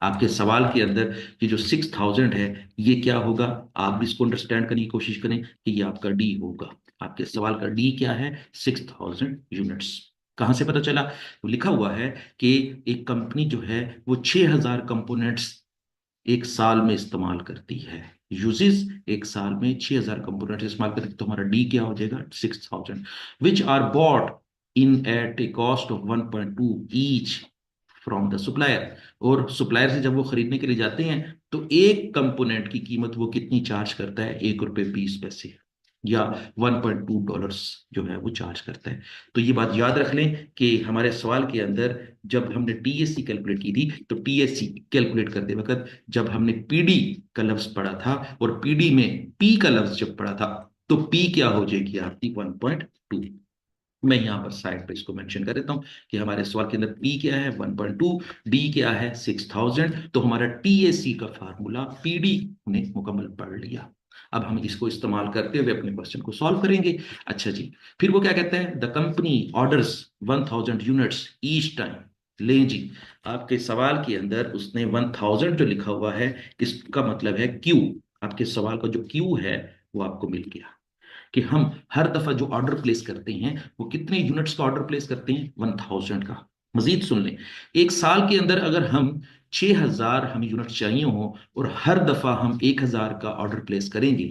आपके सवाल के अंदर ये जो 6,000 है, ये क्या होगा? आप भी इसको अंडरस्टैंड करने की कोशिश करें कि ये आपका डी होगा। आपके सवाल का डी क्या है? 6,000 यूनिट्स। कहां से पता चला? तो लिखा हुआ है कि एक कंपनी जो है वो 6,000 कंपोनेंट्स एक साल में इस्तेमाल करती है। यूजेस एक साल में 6,000 कंपोनेंट इस्तेमाल करती है, तो हमारा डी क्या हो जाएगा? 6,000, which are bought in at a cost of 1.2 each from the supplier. और सुप्लायर से जब वो खरीदने के लिए जाते हैं तो एक कंपोनेंट की कीमत वो कितनी चार्ज करता है? ₹1.20 या $1.2 जो है वो चार्ज करता है। तो ये बात याद रख लें कि हमारे सवाल के अंदर जब हमने टीएससी कैलकुलेट की थी, तो टीएससी कैलकुलेट करते वक्त जब हमने पीडी का लफ्ज पढ़ा था और पीडी में पी का लफ्ज जब पढ़ा था, तो पी क्या हो जाएगी आपकी? 1.2। मैं यहां पर साइड पे इसको मेंशन कर देता हूं कि हमारे सवाल के अंदर पी क्या है? 1.2, डी क्या है? 6,000। तो हमारा टीएससी का फार्मूला पीडी ने मुकम्मल पढ़ लिया। अब हम इसको इस्तेमाल करते हुए अपने क्वेश्चन को सॉल्व करेंगे। अच्छा जी, फिर वो क्या कहते हैं? The company orders 1,000 units each time. लें जी, आपके सवाल के अंदर उसने 1,000 जो लिखा हुआ है, इसका मतलब है क्यू। आपके सवाल का जो क्यू है वो आपको मिल गया कि हम हर दफा जो ऑर्डर प्लेस करते हैं वो कितने यूनिट्स का ऑर्डर प्लेस करते हैं? 1,000 का। मजीद सुन लें, एक साल के अंदर अगर हम 6,000 हमें यूनिट चाहिए हो और हर दफा हम 1,000 का ऑर्डर प्लेस करेंगे,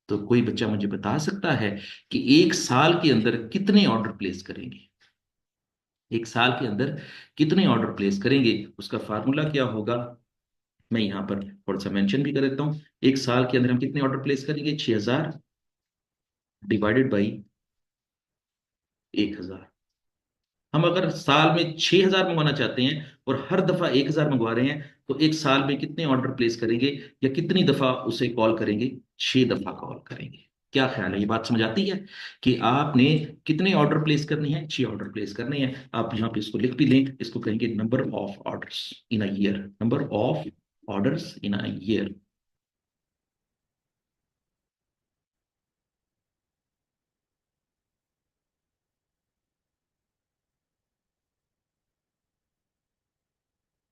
तो कोई बच्चा मुझे बता सकता है कि एक साल के अंदर कितने ऑर्डर प्लेस करेंगे? एक साल के अंदर कितने ऑर्डर प्लेस करेंगे? उसका फार्मूला क्या होगा? मैं यहां पर थोड़ा सा मेंशन भी कर देता हूं। एक साल के अंदर हम कितने ऑर्डर प्लेस करेंगे? 6,000 डिवाइडेड बाई 1,000। हम अगर साल में 6,000 मंगवाना चाहते हैं और हर दफा 1,000 मंगवा रहे हैं, तो एक साल में कितने ऑर्डर प्लेस करेंगे या कितनी दफा उसे कॉल करेंगे? 6 दफा कॉल करेंगे। क्या ख्याल है? ये बात समझ आती है कि आपने कितने ऑर्डर प्लेस करने हैं? 6 ऑर्डर प्लेस करने हैं। आप यहाँ पे इसको लिख भी लें, इसको कहेंगे number of orders in a year. Number of orders in a year.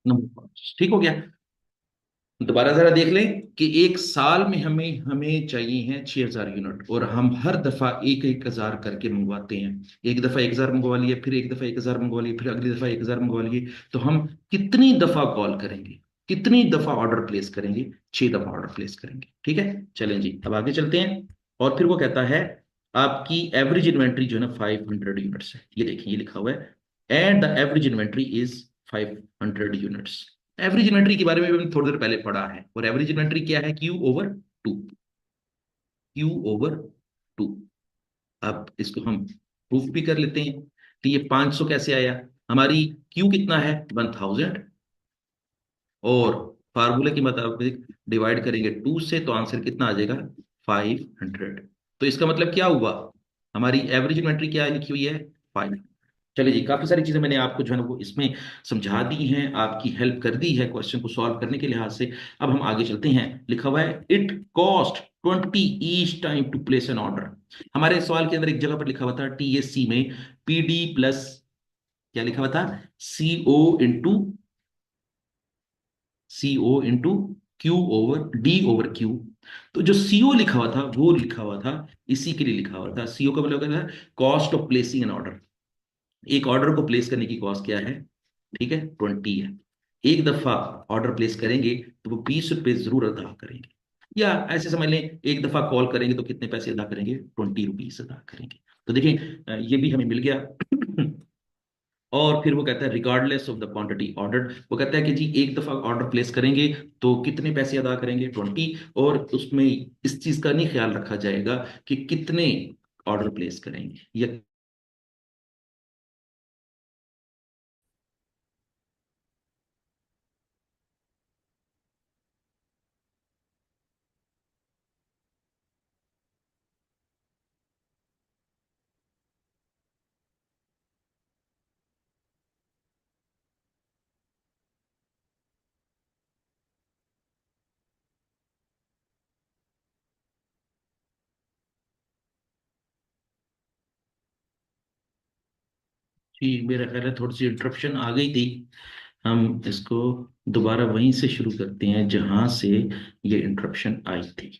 Number, ठीक हो गया? दोबारा जरा देख लें कि एक साल में हमें हमें चाहिए हैं 6,000 यूनिट और हम हर दफा एक एक हजार करके मंगवाते हैं। एक दफा 1,000 मंगवा लिए, फिर एक दफा 1,000 मंगवा लिए, फिर अगली दफा 1,000 मंगवा लिए। तो हम कितनी दफा कॉल करेंगे? कितनी दफा ऑर्डर प्लेस करेंगे? 6 दफा ऑर्डर प्लेस करेंगे। ठीक है, चलें जी, अब आगे चलते हैं। और फिर वो कहता है आपकी एवरेज इन्वेंट्री जो है ना 500 यूनिट्स है। ये देखिए, ये लिखा हुआ है and the average inventory is 500 units. Average inventory के बारे में भी हमने थोड़ी देर पहले पढ़ा है, और एवरेज इन्वेंट्री क्या है? Q/2। Q/2। अब इसको हम प्रूफ भी कर लेते हैं कि ये 500 कैसे आया। हमारी Q कितना है? 1,000, और फार्मूले के मुताबिक डिवाइड करेंगे 2 से, तो आंसर कितना आ जाएगा? 500। तो इसका मतलब क्या हुआ? हमारी एवरेज इन्वेंट्री क्या लिखी हुई है? 5। चलिए जी, काफी सारी चीजें मैंने आपको जो है ना वो इसमें समझा दी हैं, आपकी हेल्प कर दी है क्वेश्चन को सॉल्व करने के लिहाज से। अब हम आगे चलते हैं। लिखा हुआ है it cost 20 each time to place an order. हमारे सवाल के अंदर एक जगह पर लिखा हुआ था टीएससी में पीडी प्लस, क्या लिखा हुआ था? CO into Q/D/Q। तो जो CO लिखा हुआ था वो लिखा हुआ था, इसी के लिए लिखा हुआ था। CO का मतलब क्या था? Cost of placing N order. एक ऑर्डर को प्लेस करने की कॉस्ट क्या है? ठीक है, 20 है। एक दफा ऑर्डर प्लेस करेंगे तो वो ₹20 जरूर अदा करेंगे। या ऐसे समझ लें, एक दफा कॉल करेंगे तो कितने पैसे अदा करेंगे? ₹20 अदा करेंगे। तो देखिए, ये भी हमें मिल गया। और फिर वो कहता है regardless of the quantity order. वो कहता है कि जी एक दफा ऑर्डर प्लेस करेंगे तो कितने पैसे अदा करेंगे? 20। और उसमें इस चीज का नहीं ख्याल रखा जाएगा कि कितने ऑर्डर प्लेस करेंगे या जी, मेरा ख्याल है थोड़ी सी इंटरप्शन आ गई थी। हम इसको दोबारा वहीं से शुरू करते हैं जहां से ये इंटरप्शन आई थी।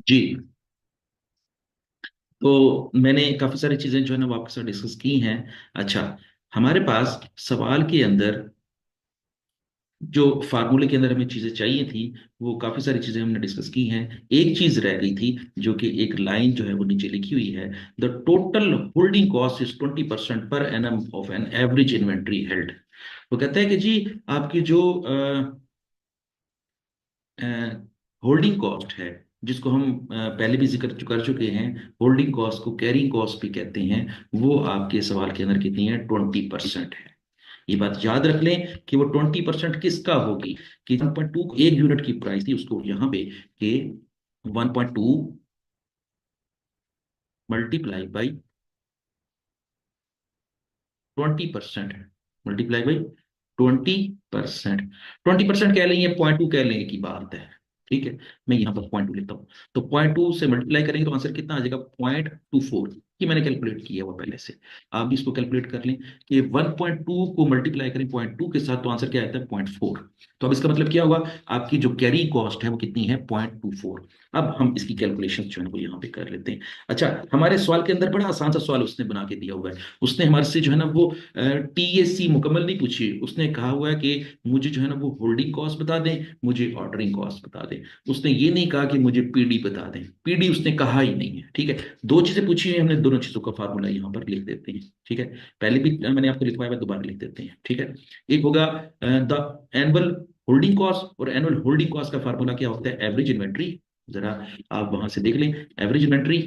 जी, तो मैंने काफी सारी चीजें जो है ना वो आपके साथ डिस्कस की हैं। अच्छा, हमारे पास सवाल के अंदर जो फार्मूले के अंदर हमें चीजें चाहिए थी, वो काफी सारी चीजें हमने डिस्कस की हैं। एक चीज रह गई थी, जो कि एक लाइन जो है वो नीचे लिखी हुई है। The total holding cost is 20% per annum of an average inventory held. वो कहता है कि जी, आपकी जो होल्डिंग कॉस्ट है, जिसको हम पहले भी जिक्र कर चुके हैं, होल्डिंग कॉस्ट को कैरिंग कॉस्ट भी कहते हैं, वो आपके सवाल के अंदर कितनी है? 20% है। ये बात याद रख लें कि वो 20% किसका होगी, कि 1.2 एक यूनिट की प्राइस थी उसको यहाँ पे, कि 1.2 मल्टीप्लाई बाई 20%, मल्टीप्लाई बाई 20%। 20% कह लेंगे, 0.2 कह लेंगे की बात है। ठीक है, मैं यहाँ पर 0.2 लिखता हूँ। तो 0.2 से मल्टीप्लाई करेंगे तो आंसर कितना आ जाएगा? 0.24। कि मैंने कैलकुलेट किया हुआ पहले से। आप भी इसको कैलकुलेट कर लें कि 1.2 को मल्टीप्लाई करें 0.2 के साथ तो आंसर क्या आता है? 0.4। तो अब इसका मतलब क्या हुआ? आपकी जो कैरी कॉस्ट है वो कितनी है? 0.24। अब हम इसकी कैलकुलेशन जो है वो यहाँ पे कर लेते हैं। अच्छा, हमारे सवाल के अंदर बड़ा आसान सा सवाल उसने बना के दिया हुआ है। उसने हमारे से जो है ना वो टीएससी मुकम्मल नहीं पूछी। उसने कहा हुआ है कि मुझे जो है ना वो होल्डिंग कॉस्ट बता दें, मुझे ऑर्डरिंग कॉस्ट बता दें। उसने ये नहीं कहा कि मुझे पीडी बता दें। पीडी उसने कहा ही नहीं है। ठीक है, दो चीजें पूछी हैं हमने, दोनों चीजों का फार्मूला यहाँ पर लिख देते हैं। ठीक है, पहले भी मैंने आपको लिखवाया हुआ, दोबारा लिख देते हैं। ठीक है, एक होगा द एनुअल होल्डिंग कॉस्ट, और एनुअल होल्डिंग कॉस्ट का फार्मूला क्या होता है? Average inventory. जरा आप वहां से देख लें, average inventory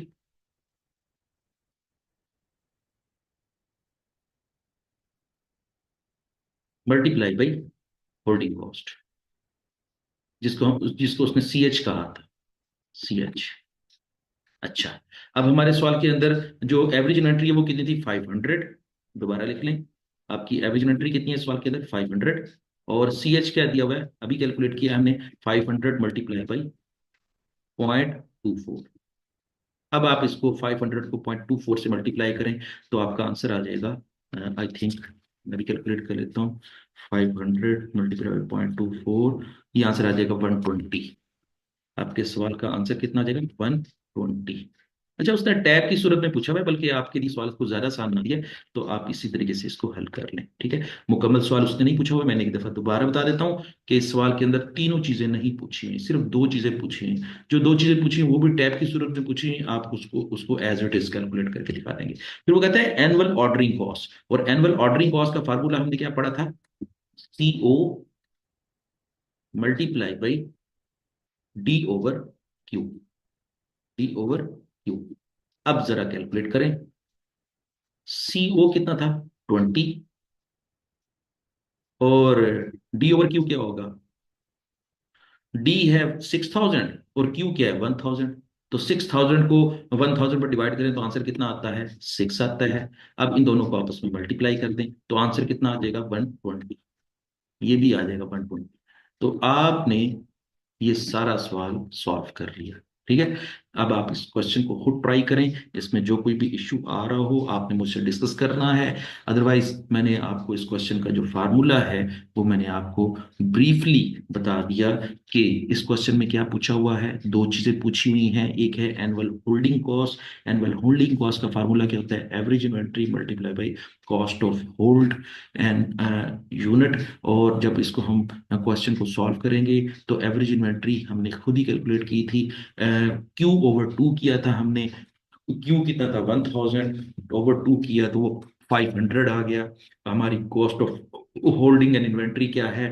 multiply by holding cost, जिसको उसने सी एच कहा था। C H. अच्छा, अब हमारे सवाल के अंदर जो एवरेज इन्वेंट्री है वो कितनी थी? 500। दोबारा लिख लें, आपकी एवरेज इन्वेंट्री कितनी है सवाल के अंदर? 500। और सी एच क्या दिया हुआ है? अभी कैलकुलेट किया हमने, 500 मल्टीप्लाई बाई 0.24। अब आप इसको 500 को 0.24 से मल्टीप्लाई करें तो आपका आंसर आ जाएगा, आई थिंक मैं भी कैलकुलेट कर लेता हूँ। 500 मल्टीप्लाई बाई 0.24, ये आंसर आ जाएगा 120। आपके सवाल का आंसर कितना आ जाएगा? 120। अच्छा, उसने टैब की सूरत में पूछा हुआ है, बल्कि आपके लिए सवाल को ज्यादा आसान बना दिया है, तो आप इसी तरीके से इसको हल कर लें। ठीक है, मुकम्मल सवाल उसने नहीं पूछा हुआ। मैंने एक दफा दोबारा बता देता हूँ कि इस सवाल के अंदर तीनों चीजें नहीं पूछी हैं, सिर्फ दो चीजें पूछी हैं। जो दो चीजें पूछी हैं वो भी टैब की सूरत में पूछी हैं। आप उसको उसको एज इट इज कैलकुलेट करके दिखा देंगे। फिर वो कहता है एनुअल ऑर्डरिंग कॉस्ट, और एनुअल ऑर्डरिंग कॉस्ट का फार्मूला हमने क्या पढ़ा था? CO multiply by D over Q. D over Q. अब जरा कैलकुलेट करें, CO कितना था? 20। और डी ओवर क्यू क्या होगा? डी है 6000 और क्यू क्या है? 1000। तो 6000 को 1000 पर डिवाइड करें तो आंसर कितना आता है? 6 आता है। अब इन दोनों को आपस में मल्टीप्लाई कर दें तो आंसर कितना आ जाएगा? 120। ये भी आ जाएगा 120। तो आपने ये सारा सवाल सॉल्व कर लिया। ठीक है, अब आप इस क्वेश्चन को खुद ट्राई करें। इसमें जो कोई भी इश्यू आ रहा हो आपने मुझसे डिस्कस करना है। अदरवाइज मैंने आपको इस क्वेश्चन का जो फार्मूला है वो मैंने आपको ब्रीफली बता दिया कि इस क्वेश्चन में क्या पूछा हुआ है। दो चीजें पूछी हुई हैं, एक है annual holding cost. Annual holding cost का फार्मूला क्या होता है? Average inventory multiply by cost of hold and unit. और जब इसको हम क्वेश्चन को सॉल्व करेंगे तो एवरेज इन्वेंट्री हमने खुद ही कैलकुलेट की थी, क्यू ओवर टू किया था हमने। क्यू कितना था? 1000 ओवर टू किया तो वो 500 आ गया। हमारी cost of holding and inventory क्या है?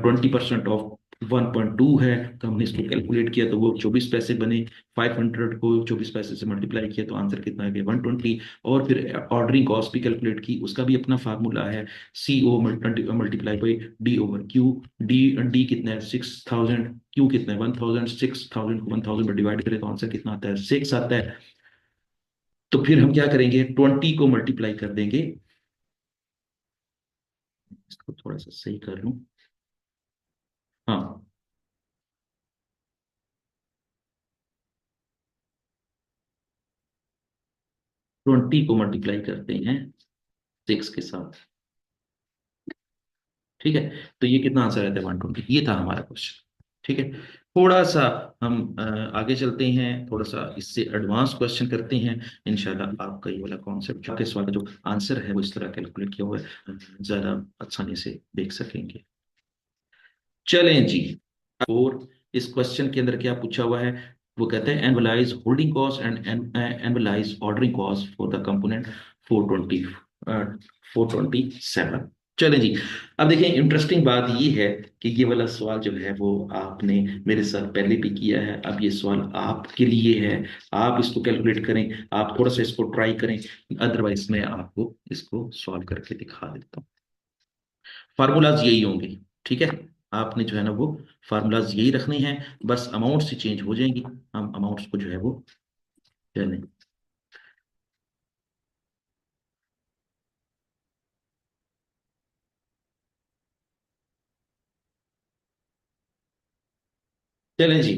20% ऑफ 1.2 है, तो हमने इसको कैलकुलेट किया तो वो 24 पैसे बने। 500 को 24 पैसे से मल्टीप्लाई किया तो आंसर कितना आ गया, 120। और फिर ऑर्डरिंग कॉस्ट भी कैलकुलेट की, उसका भी अपना फार्मूला है, CO multiply by D/Q। D D कितना है 6000, क्यू कितना है 1000, 6000 को 1000 में डिवाइड करें तो आंसर कितना आता है 6 आता है। तो फिर हम क्या करेंगे, 20 को मल्टीप्लाई कर देंगे, इसको थोड़ा सा सही कर लूं। हाँ, 20 को मल्टीप्लाई करते हैं 6 के साथ, ठीक है। तो ये कितना आंसर रहता है 120, ये था हमारा क्वेश्चन, ठीक है। थोड़ा सा हम आगे चलते हैं, थोड़ा सा इससे एडवांस क्वेश्चन करते हैं। इंशाल्लाह आपका ये वाला कॉन्सेप्ट, आपके सवाल का जो आंसर है वो इस तरह कैलकुलेट किया हुआ है, ज़्यादा आसानी से देख सकेंगे। चलें जी। और इस क्वेश्चन के अंदर क्या पूछा हुआ है, वो कहते हैं annualise holding cost and annualise ordering cost for the component 420 427। चलें जी। अब देखिए इंटरेस्टिंग बात ये है कि ये वाला सवाल जो है वो आपने मेरे साथ पहले भी किया है, अब ये सवाल आपके लिए है। आप इसको कैलकुलेट करें, आप थोड़ा सा इसको ट्राई करें, अदरवाइज मैं आपको इसको सॉल्व करके दिखा देता हूँ। फार्मूलाज यही होंगे, ठीक है। आपने जो है ना वो फार्मूलाज यही रखने हैं, बस अमाउंट से चेंज हो जाएंगी। हम अमाउंट्स को जो है वो चलें, चलें जी।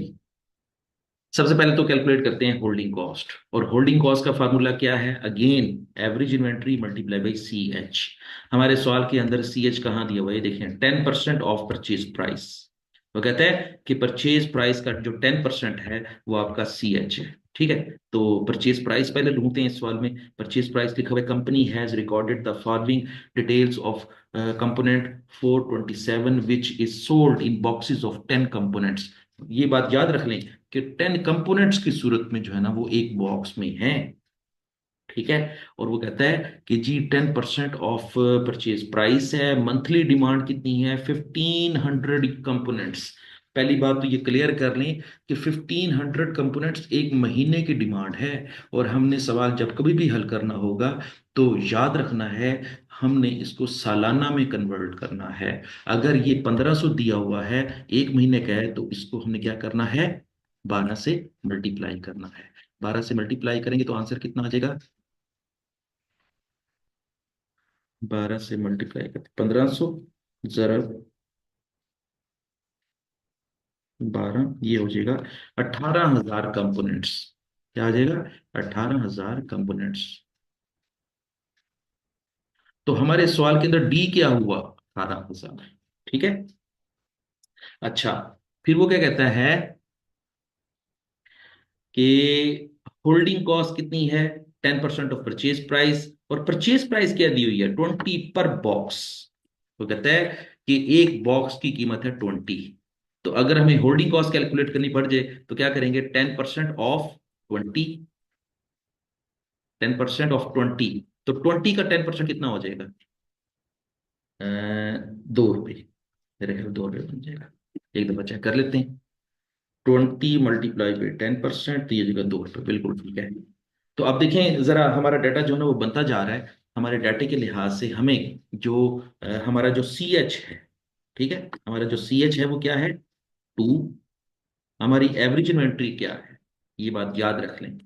सबसे पहले तो कैलकुलेट करते हैं होल्डिंग कॉस्ट, और होल्डिंग कॉस्ट का फार्मूला क्या है, again average inventory multiply by CH। हमारे सवाल के अंदर CH कहाँ दिया हुआ है, देखें 10% ऑफ परचेज प्राइस। वो कहता है कि परचेज प्राइस का जो 10% है वो आपका CH है, ठीक है। तो परचेज प्राइस पहले ढूंढते हैं इस सवाल में। परचेज प्राइस लिखा हुआ है, company has recorded the following details of component 427 which is sold in boxes of 10 components. ये बात याद रख लें कि 10 कंपोनेंट्स की सूरत में जो है ना वो एक बॉक्स में है, ठीक है। और वो कहता है कि जी 10% ऑफ परचेज प्राइस है, मंथली डिमांड कितनी है 1500 कंपोनेंट्स। पहली बात तो ये क्लियर कर लें कि 1500 कंपोनेंट्स एक महीने की डिमांड है। और हमने सवाल जब कभी भी हल करना होगा तो याद रखना है, हमने इसको सालाना में कन्वर्ट करना है। अगर ये 1500 दिया हुआ है, एक महीने का है, तो इसको हमने क्या करना है, 12 से मल्टीप्लाई करना है। 12 से मल्टीप्लाई करेंगे तो आंसर कितना आ जाएगा, 12 से मल्टीप्लाई करते 1500 जरा 12, ये हो जाएगा 18,000 कंपोनेंट्स। क्या आ जाएगा, 18,000 कंपोनेंट्स। तो हमारे सवाल के अंदर डी क्या हुआ, 18,000, ठीक है। अच्छा, फिर वो क्या कहता है कि होल्डिंग कॉस्ट कितनी है, 10% ऑफ परचेज प्राइस, और परचेज प्राइस क्या दी हुई है 20 पर बॉक्स। तो कहता है कि एक बॉक्स की कीमत है 20। तो अगर हमें होल्डिंग कॉस्ट कैलकुलेट करनी पड़ जाए तो क्या करेंगे, 10% ऑफ 20, 10% ऑफ 20, तो 20 का 10% कितना हो जाएगा, 2 रुपये। मेरे ख्याल 2 रुपये बन जाएगा। एक दफा चेक कर लेते हैं, 20 मल्टीप्लाई बाई 10%, तो ये जगह 2 रुपये, बिल्कुल ठीक है। तो अब देखें जरा, हमारा डाटा जो है ना वो बनता जा रहा है। हमारे डाटे के लिहाज से हमें जो हमारा जो CH है, ठीक है, हमारा जो CH है वो क्या है 2। हमारी एवरेज इन्वेंट्री क्या है, ये बात याद रख लें।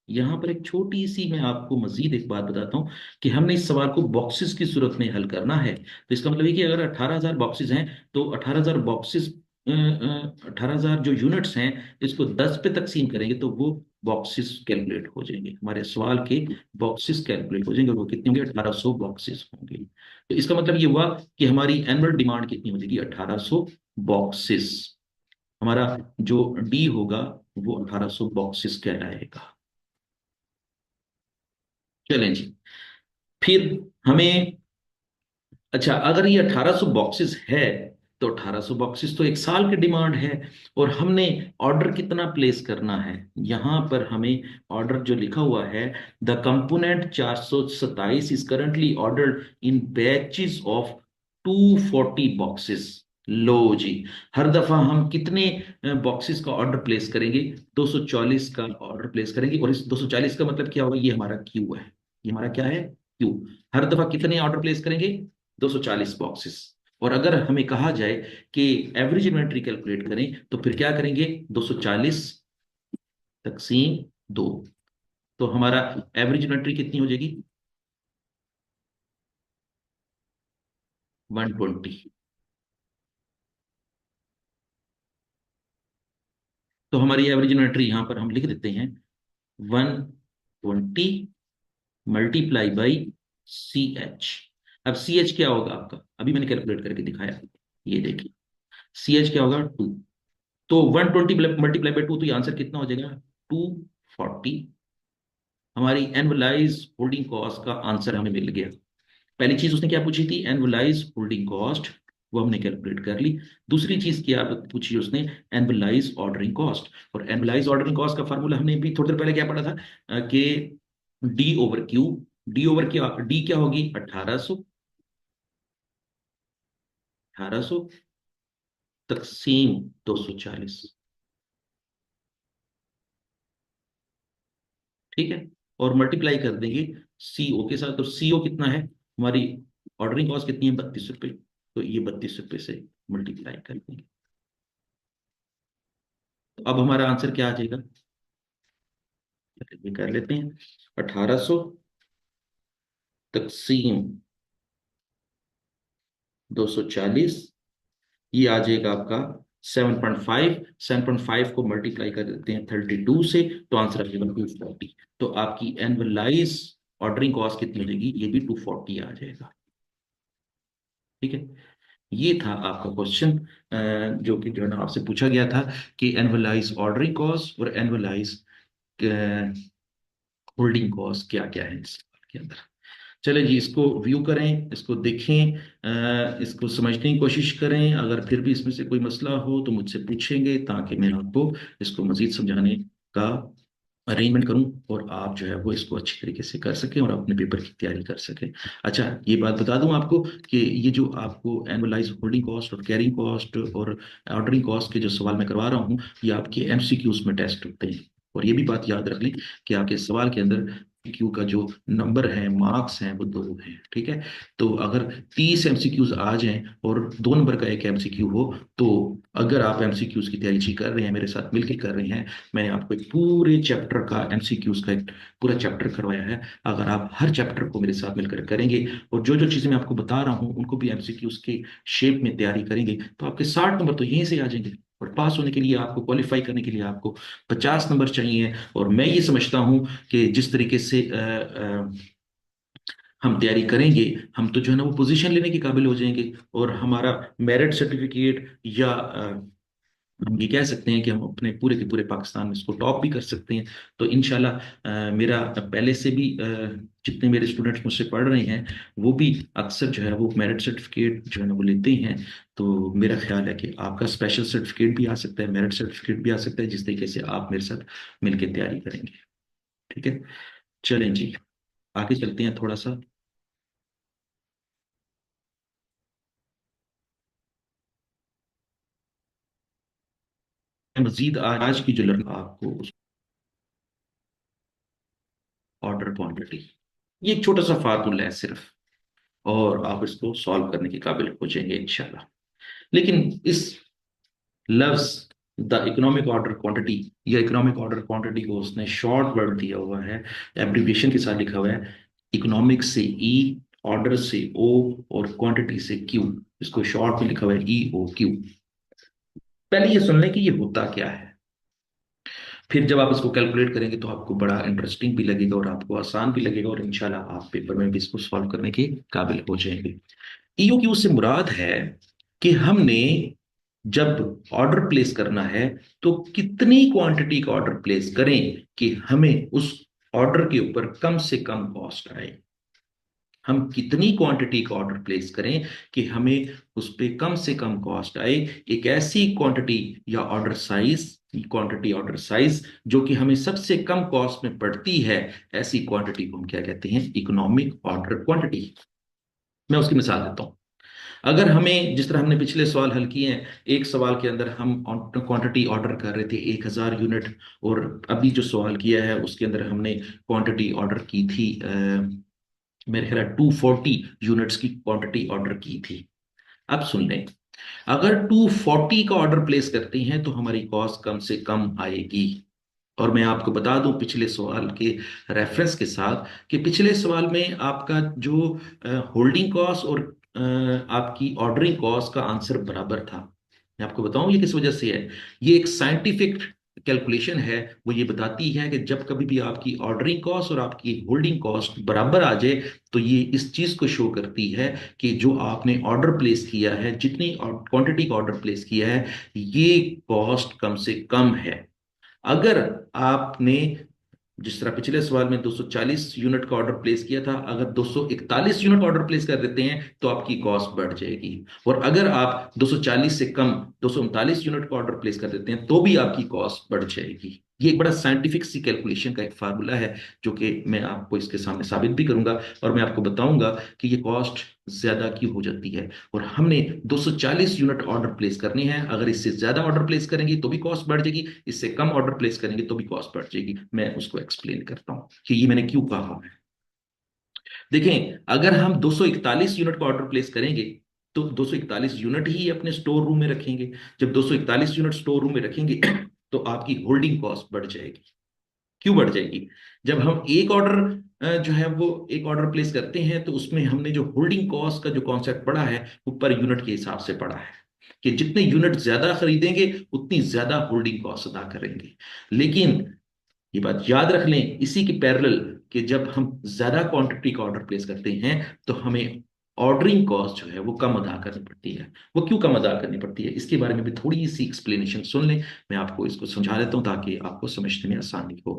यहां पर एक छोटी सी मैं आपको मजीद एक बात बताता हूं कि हमने इस सवाल को बॉक्सेस की सूरत में हल करना है। तो इसका मतलब है कि अगर 18,000 बॉक्सेस हैं तो 18,000 बॉक्सेस, 18,000 जो यूनिट्स हैं, इसको 10 पे तकसीम करेंगे तो वो बॉक्सेस कैलकुलेट हो जाएंगे, हमारे सवाल के बॉक्सेस कैलकुलेट हो जाएंगे, और वो कितने होंगे, 1800 बॉक्सेस होंगे। तो इसका मतलब ये हुआ कि हमारी एनुअल डिमांड कितनी हो जाएगी, 1800 बॉक्सेस। हमारा जो डी होगा वो 1800 बॉक्सेस कहलाएगा। चलें जी। फिर हमें, अच्छा अगर ये 1800 बॉक्सेस है तो 1800 बॉक्सेस तो एक साल की डिमांड है। और हमने ऑर्डर कितना प्लेस करना है, यहां पर हमें ऑर्डर जो लिखा हुआ है, the component 427 is currently ordered in batches of 240 boxes लो जी, हर दफा हम कितने बॉक्सेस का ऑर्डर प्लेस करेंगे? 240 का ऑर्डर प्लेस करेंगे, और इस 240 का मतलब क्या होगा? ये हमारा क्यू है। ये हमारा क्या है? क्यू। हर दफा कितने ऑर्डर प्लेस करेंगे? 240 बॉक्सेस। और अगर हमें कहा जाए कि एवरेज इन्वेंट्री कैलकुलेट करें, तो फिर क्या करेंगे? 240 तकसीम 2। तो हमारा एवरेज इन्वेंट्री कितनी हो जाएगी? 120। तो हमारी एवरेज इन्वेंट्री यहां पर हम लिख देते हैं 120 मल्टीप्लाई बाई सी एच। अब सी एच क्या होगा आपका? अभी मैंने कैलकुलेट करके दिखाया, ये देखिए। सी एच क्या होगा? 2। तो 120 मल्टीप्लाई बाई 2, तो ये आंसर कितना हो जाएगा? 240। हमारी एनुअलाइज होल्डिंग कॉस्ट का आंसर हमें मिल गया। पहली चीज उसने क्या पूछी थी? एनुअलाइज होल्डिंग कॉस्ट, वो हमने कैलकुलेट कर ली। दूसरी चीज क्या पूछी उसने? Annualise ordering cost. और एनुअलाइज ऑर्डरिंग कॉस्ट का फार्मूला हमने भी थोड़ी देर पहले क्या पढ़ा था? कि D over Q. D over क्या, डी क्या होगी? 1800। 1800 तकसीम 240। ठीक है। और मल्टीप्लाई कर देंगे सीओ के साथ। तो सीओ कितना है? हमारी ऑर्डरिंग कॉस्ट कितनी है? 32 रुपये। तो ये 32 रुपये से मल्टीप्लाई कर देंगे। तो अब हमारा आंसर क्या आ जाएगा? ये कर लेते हैं। 1800 तकसीम 240, ये आ जाएगा आपका 7.5। 7.5 को मल्टीप्लाई कर देते हैं 32 से, तो आंसर आ जाएगा 240। तो आपकी एनुअलाइज ऑर्डरिंग कॉस्ट कितनी हो जाएगी? ये भी 240 आ जाएगा। ठीक है। ये था आपका क्वेश्चन, जो कि जो है ना आपसे पूछा गया था कि एनुअलाइज ऑर्डरिंग कॉस्ट और एनुअलाइज होल्डिंग कॉस्ट क्या क्या है इस सवाल के अंदर। चलें जी, इसको व्यू करें, इसको देखें, इसको समझने की कोशिश करें। अगर फिर भी इसमें से कोई मसला हो तो मुझसे पूछेंगे, ताकि मैं आपको इसको मजीद समझाने का अरेंजमेंट करूं, और आप जो है वो इसको अच्छी तरीके से कर सकें और अपने पेपर की तैयारी कर सकें। अच्छा, ये बात बता दूं आपको कि ये जो आपको एनुअलाइज होल्डिंग कॉस्ट और कैरिंग कॉस्ट और ऑर्डरिंग कॉस्ट के जो सवाल मैं करवा रहा हूँ, ये आपके एमसीक्यूज में टेस्ट होते हैं। और ये भी बात याद रख लें कि आपके सवाल के अंदर क्यू का जो नंबर है, मार्क्स हैं, वो 2 हैं। ठीक है। तो अगर 30 एमसीक्यूज आ जाएं और 2 नंबर का एक एमसीक्यू हो, तो अगर आप एमसीक्यूज की तैयारी अच्छी कर रहे हैं, मेरे साथ मिलकर कर रहे हैं, मैंने आपको एक पूरे चैप्टर का एमसीक्यूज का एक पूरा चैप्टर करवाया है। अगर आप हर चैप्टर को मेरे साथ मिलकर करेंगे और जो जो चीज़ें मैं आपको बता रहा हूँ उनको भी एमसीक्यूज के शेप में तैयारी करेंगे, तो आपके 60 नंबर तो यहीं से आ जाएंगे। और पास होने के लिए आपको, क्वालिफाई करने के लिए आपको 50 नंबर चाहिए। और मैं ये समझता हूँ कि जिस तरीके से हम तैयारी करेंगे, हम तो जो है ना वो पोजीशन लेने के काबिल हो जाएंगे, और हमारा मेरिट सर्टिफिकेट या हम ये कह सकते हैं कि हम अपने पूरे के पूरे पाकिस्तान में इसको टॉप भी कर सकते हैं। तो इंशाल्लाह मेरा पहले से भी जितने मेरे स्टूडेंट्स मुझसे पढ़ रहे हैं, वो भी अक्सर जो है वो मेरिट सर्टिफिकेट जो है ना वो लेते हैं। तो मेरा ख्याल है कि आपका स्पेशल सर्टिफिकेट भी आ सकता है, मेरिट सर्टिफिकेट भी आ सकता है, जिस तरीके से आप मेरे साथ मिलकर तैयारी करेंगे। ठीक है। चलें जी, आगे चलते हैं थोड़ा सा। मजीद आज की जो लर्निंग आपको ऑर्डर क्वांटिटी, ये एक छोटा सा फार्मूला है सिर्फ, और आप इसको सॉल्व करने के काबिल हो जाएंगे इंशाल्लाह। लेकिन इस लफ्ज द इकोनॉमिक ऑर्डर क्वांटिटी या इकोनॉमिक ऑर्डर क्वांटिटी को उसने शॉर्ट वर्ड दिया हुआ है, एब्रिविएशन के साथ लिखा हुआ है। इकोनॉमिक से ई, ऑर्डर से ओ, और क्वांटिटी से क्यू। इसको शॉर्ट में लिखा हुआ है EOQ। पहले ये सुन लें कि ये होता क्या है, फिर जब आप इसको कैलकुलेट करेंगे तो आपको बड़ा इंटरेस्टिंग भी लगेगा और आपको आसान भी लगेगा, और इंशाल्लाह आप पेपर में भी इसको सॉल्व करने के काबिल हो जाएंगे। EOQ से मुराद है कि हमने जब ऑर्डर प्लेस करना है, तो कितनी क्वांटिटी का ऑर्डर प्लेस करें कि हमें उस ऑर्डर के ऊपर कम से कम कॉस्ट आए। हम कितनी क्वांटिटी का ऑर्डर प्लेस करें कि हमें उस पे कम से कम कॉस्ट आए। एक ऐसी क्वांटिटी या order size, quantity order size जो कि हमें सबसे कम कॉस्ट में पड़ती है, ऐसी क्वांटिटी को हम क्या कहते हैं? Economic order quantity. मैं उसकी मिसाल देता हूँ। अगर हमें, जिस तरह हमने पिछले सवाल हल किए हैं, एक सवाल के अंदर हम क्वांटिटी ऑर्डर कर रहे थे 1000 यूनिट, और अभी जो सवाल किया है उसके अंदर हमने क्वांटिटी ऑर्डर की थी, मेरे ख्याल 240 यूनिट्स की क्वांटिटी ऑर्डर की थी। अब सुन लें, अगर 240 का ऑर्डर प्लेस करते हैं तो हमारी कॉस्ट कम से कम आएगी। और मैं आपको बता दूं पिछले सवाल के रेफरेंस के साथ, कि पिछले सवाल में आपका जो होल्डिंग कॉस्ट और आपकी ऑर्डरिंग कॉस्ट का आंसर बराबर था। मैं आपको बताऊं ये किस वजह से है। ये एक साइंटिफिक कैलकुलेशन है। वो ये बताती है कि जब कभी भी आपकी ऑर्डरिंग कॉस्ट और आपकी होल्डिंग कॉस्ट बराबर आ जाए, तो ये इस चीज को शो करती है कि जो आपने ऑर्डर प्लेस किया है, जितनी क्वांटिटी का ऑर्डर प्लेस किया है, ये कॉस्ट कम से कम है। अगर आपने, जिस तरह पिछले सवाल में 240 यूनिट का ऑर्डर प्लेस किया था, अगर 241 यूनिट ऑर्डर प्लेस कर देते हैं तो आपकी कॉस्ट बढ़ जाएगी। और अगर आप 240 से कम 239 यूनिट का ऑर्डर प्लेस कर देते हैं तो भी आपकी कॉस्ट बढ़ जाएगी। ये एक बड़ा साइंटिफिक सी कैलकुलेशन का एक फार्मूला है, जो कि मैं आपको इसके सामने साबित भी करूंगा, और मैं आपको बताऊंगा कि ये कॉस्ट ज्यादा क्यों हो जाती है। और हमने 240 यूनिट ऑर्डर प्लेस करनी है। अगर इससे ज्यादा ऑर्डर प्लेस करेंगे तो भी कॉस्ट बढ़ जाएगी, इससे कम ऑर्डर प्लेस करेंगे तो भी कॉस्ट बढ़ जाएगी। मैं उसको एक्सप्लेन करता हूं कि ये मैंने क्यों कहा है। देखें, अगर हम 241 यूनिट का ऑर्डर प्लेस करेंगे तो 241 यूनिट ही अपने स्टोर रूम में रखेंगे। जब 241 यूनिट स्टोर रूम में रखेंगे तो आपकी होल्डिंग कॉस्ट बढ़ जाएगी। क्यों बढ़ जाएगी? जब हम एक ऑर्डर जो है वो एक ऑर्डर प्लेस करते हैं तो उसमें हमने जो होल्डिंग कॉस्ट का जो कॉन्सेप्ट पढ़ा है वो पर यूनिट के हिसाब से पढ़ा है, कि जितने यूनिट ज्यादा खरीदेंगे उतनी ज्यादा होल्डिंग कॉस्ट अदा करेंगे। लेकिन ये बात याद रख लें इसी के पैरेलल, कि जब हम ज्यादा क्वांटिटी का ऑर्डर प्लेस करते हैं तो हमें ऑर्डरिंग कॉस्ट जो है वो कम अदा करनी पड़ती है। वो क्यों कम अदा करनी पड़ती है, इसके बारे में भी थोड़ी सी एक्सप्लेनेशन सुन लें। मैं आपको इसको समझा देता हूं ताकि आपको समझने में आसानी हो।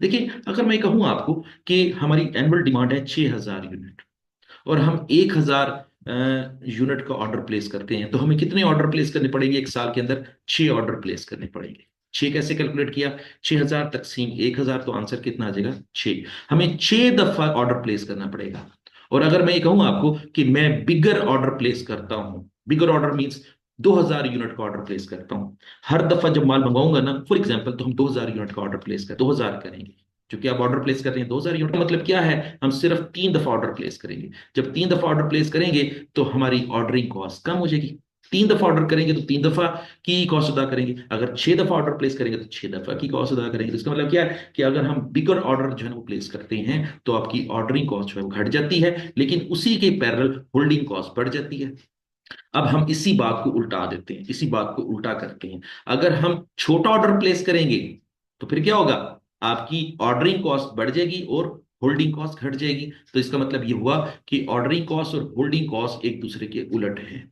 देखिए, अगर मैं कहूं आपको कि हमारी एनुअल डिमांड है 6000 यूनिट, और हम 1000 यूनिट का ऑर्डर प्लेस करते हैं, तो हमें कितने ऑर्डर प्लेस करने पड़ेंगे एक साल के अंदर? 6 ऑर्डर प्लेस करने पड़ेंगे। 6 कैसे कैलकुलेट किया? 6000 तकसीम 1000, तो आंसर कितना आ जाएगा? 6। हमें 6 दफा ऑर्डर प्लेस करना पड़ेगा। और अगर मैं ये कहूं आपको कि मैं बिगर ऑर्डर प्लेस करता हूं, बिगर ऑर्डर मींस 2000 यूनिट का ऑर्डर प्लेस करता हूं, हर दफा जब माल मंगाऊंगा ना, फॉर एग्जांपल, तो हम 2000 यूनिट का ऑर्डर प्लेस कर 2000 करेंगे। क्योंकि आप ऑर्डर प्लेस कर रहे हैं 2000 यूनिट, का मतलब क्या है? हम सिर्फ 3 दफा ऑर्डर प्लेस करेंगे। जब 3 दफा ऑर्डर प्लेस करेंगे तो हमारी ऑर्डरिंग कॉस्ट कम हो जाएगी। 3 दफा ऑर्डर करेंगे तो 3 दफा की कॉस्ट अदा करेंगे। अगर 6 दफा ऑर्डर प्लेस करेंगे तो 6 दफा की कॉस्ट अदा करेंगे। तो इसका मतलब क्या है कि अगर हम बिगर ऑर्डर जो है ना वो प्लेस करते हैं तो आपकी ऑर्डरिंग कॉस्ट जो है वो घट जाती है, लेकिन उसी के पैरेलल होल्डिंग कॉस्ट बढ़ जाती है। अब हम इसी बात को उल्टा देते हैं, इसी बात को उल्टा करते हैं। अगर हम छोटा ऑर्डर प्लेस करेंगे तो फिर क्या होगा? आपकी ऑर्डरिंग कॉस्ट बढ़ जाएगी और होल्डिंग कॉस्ट घट जाएगी। तो इसका मतलब ये हुआ कि ऑर्डरिंग कॉस्ट और होल्डिंग कॉस्ट एक दूसरे के उलट हैं,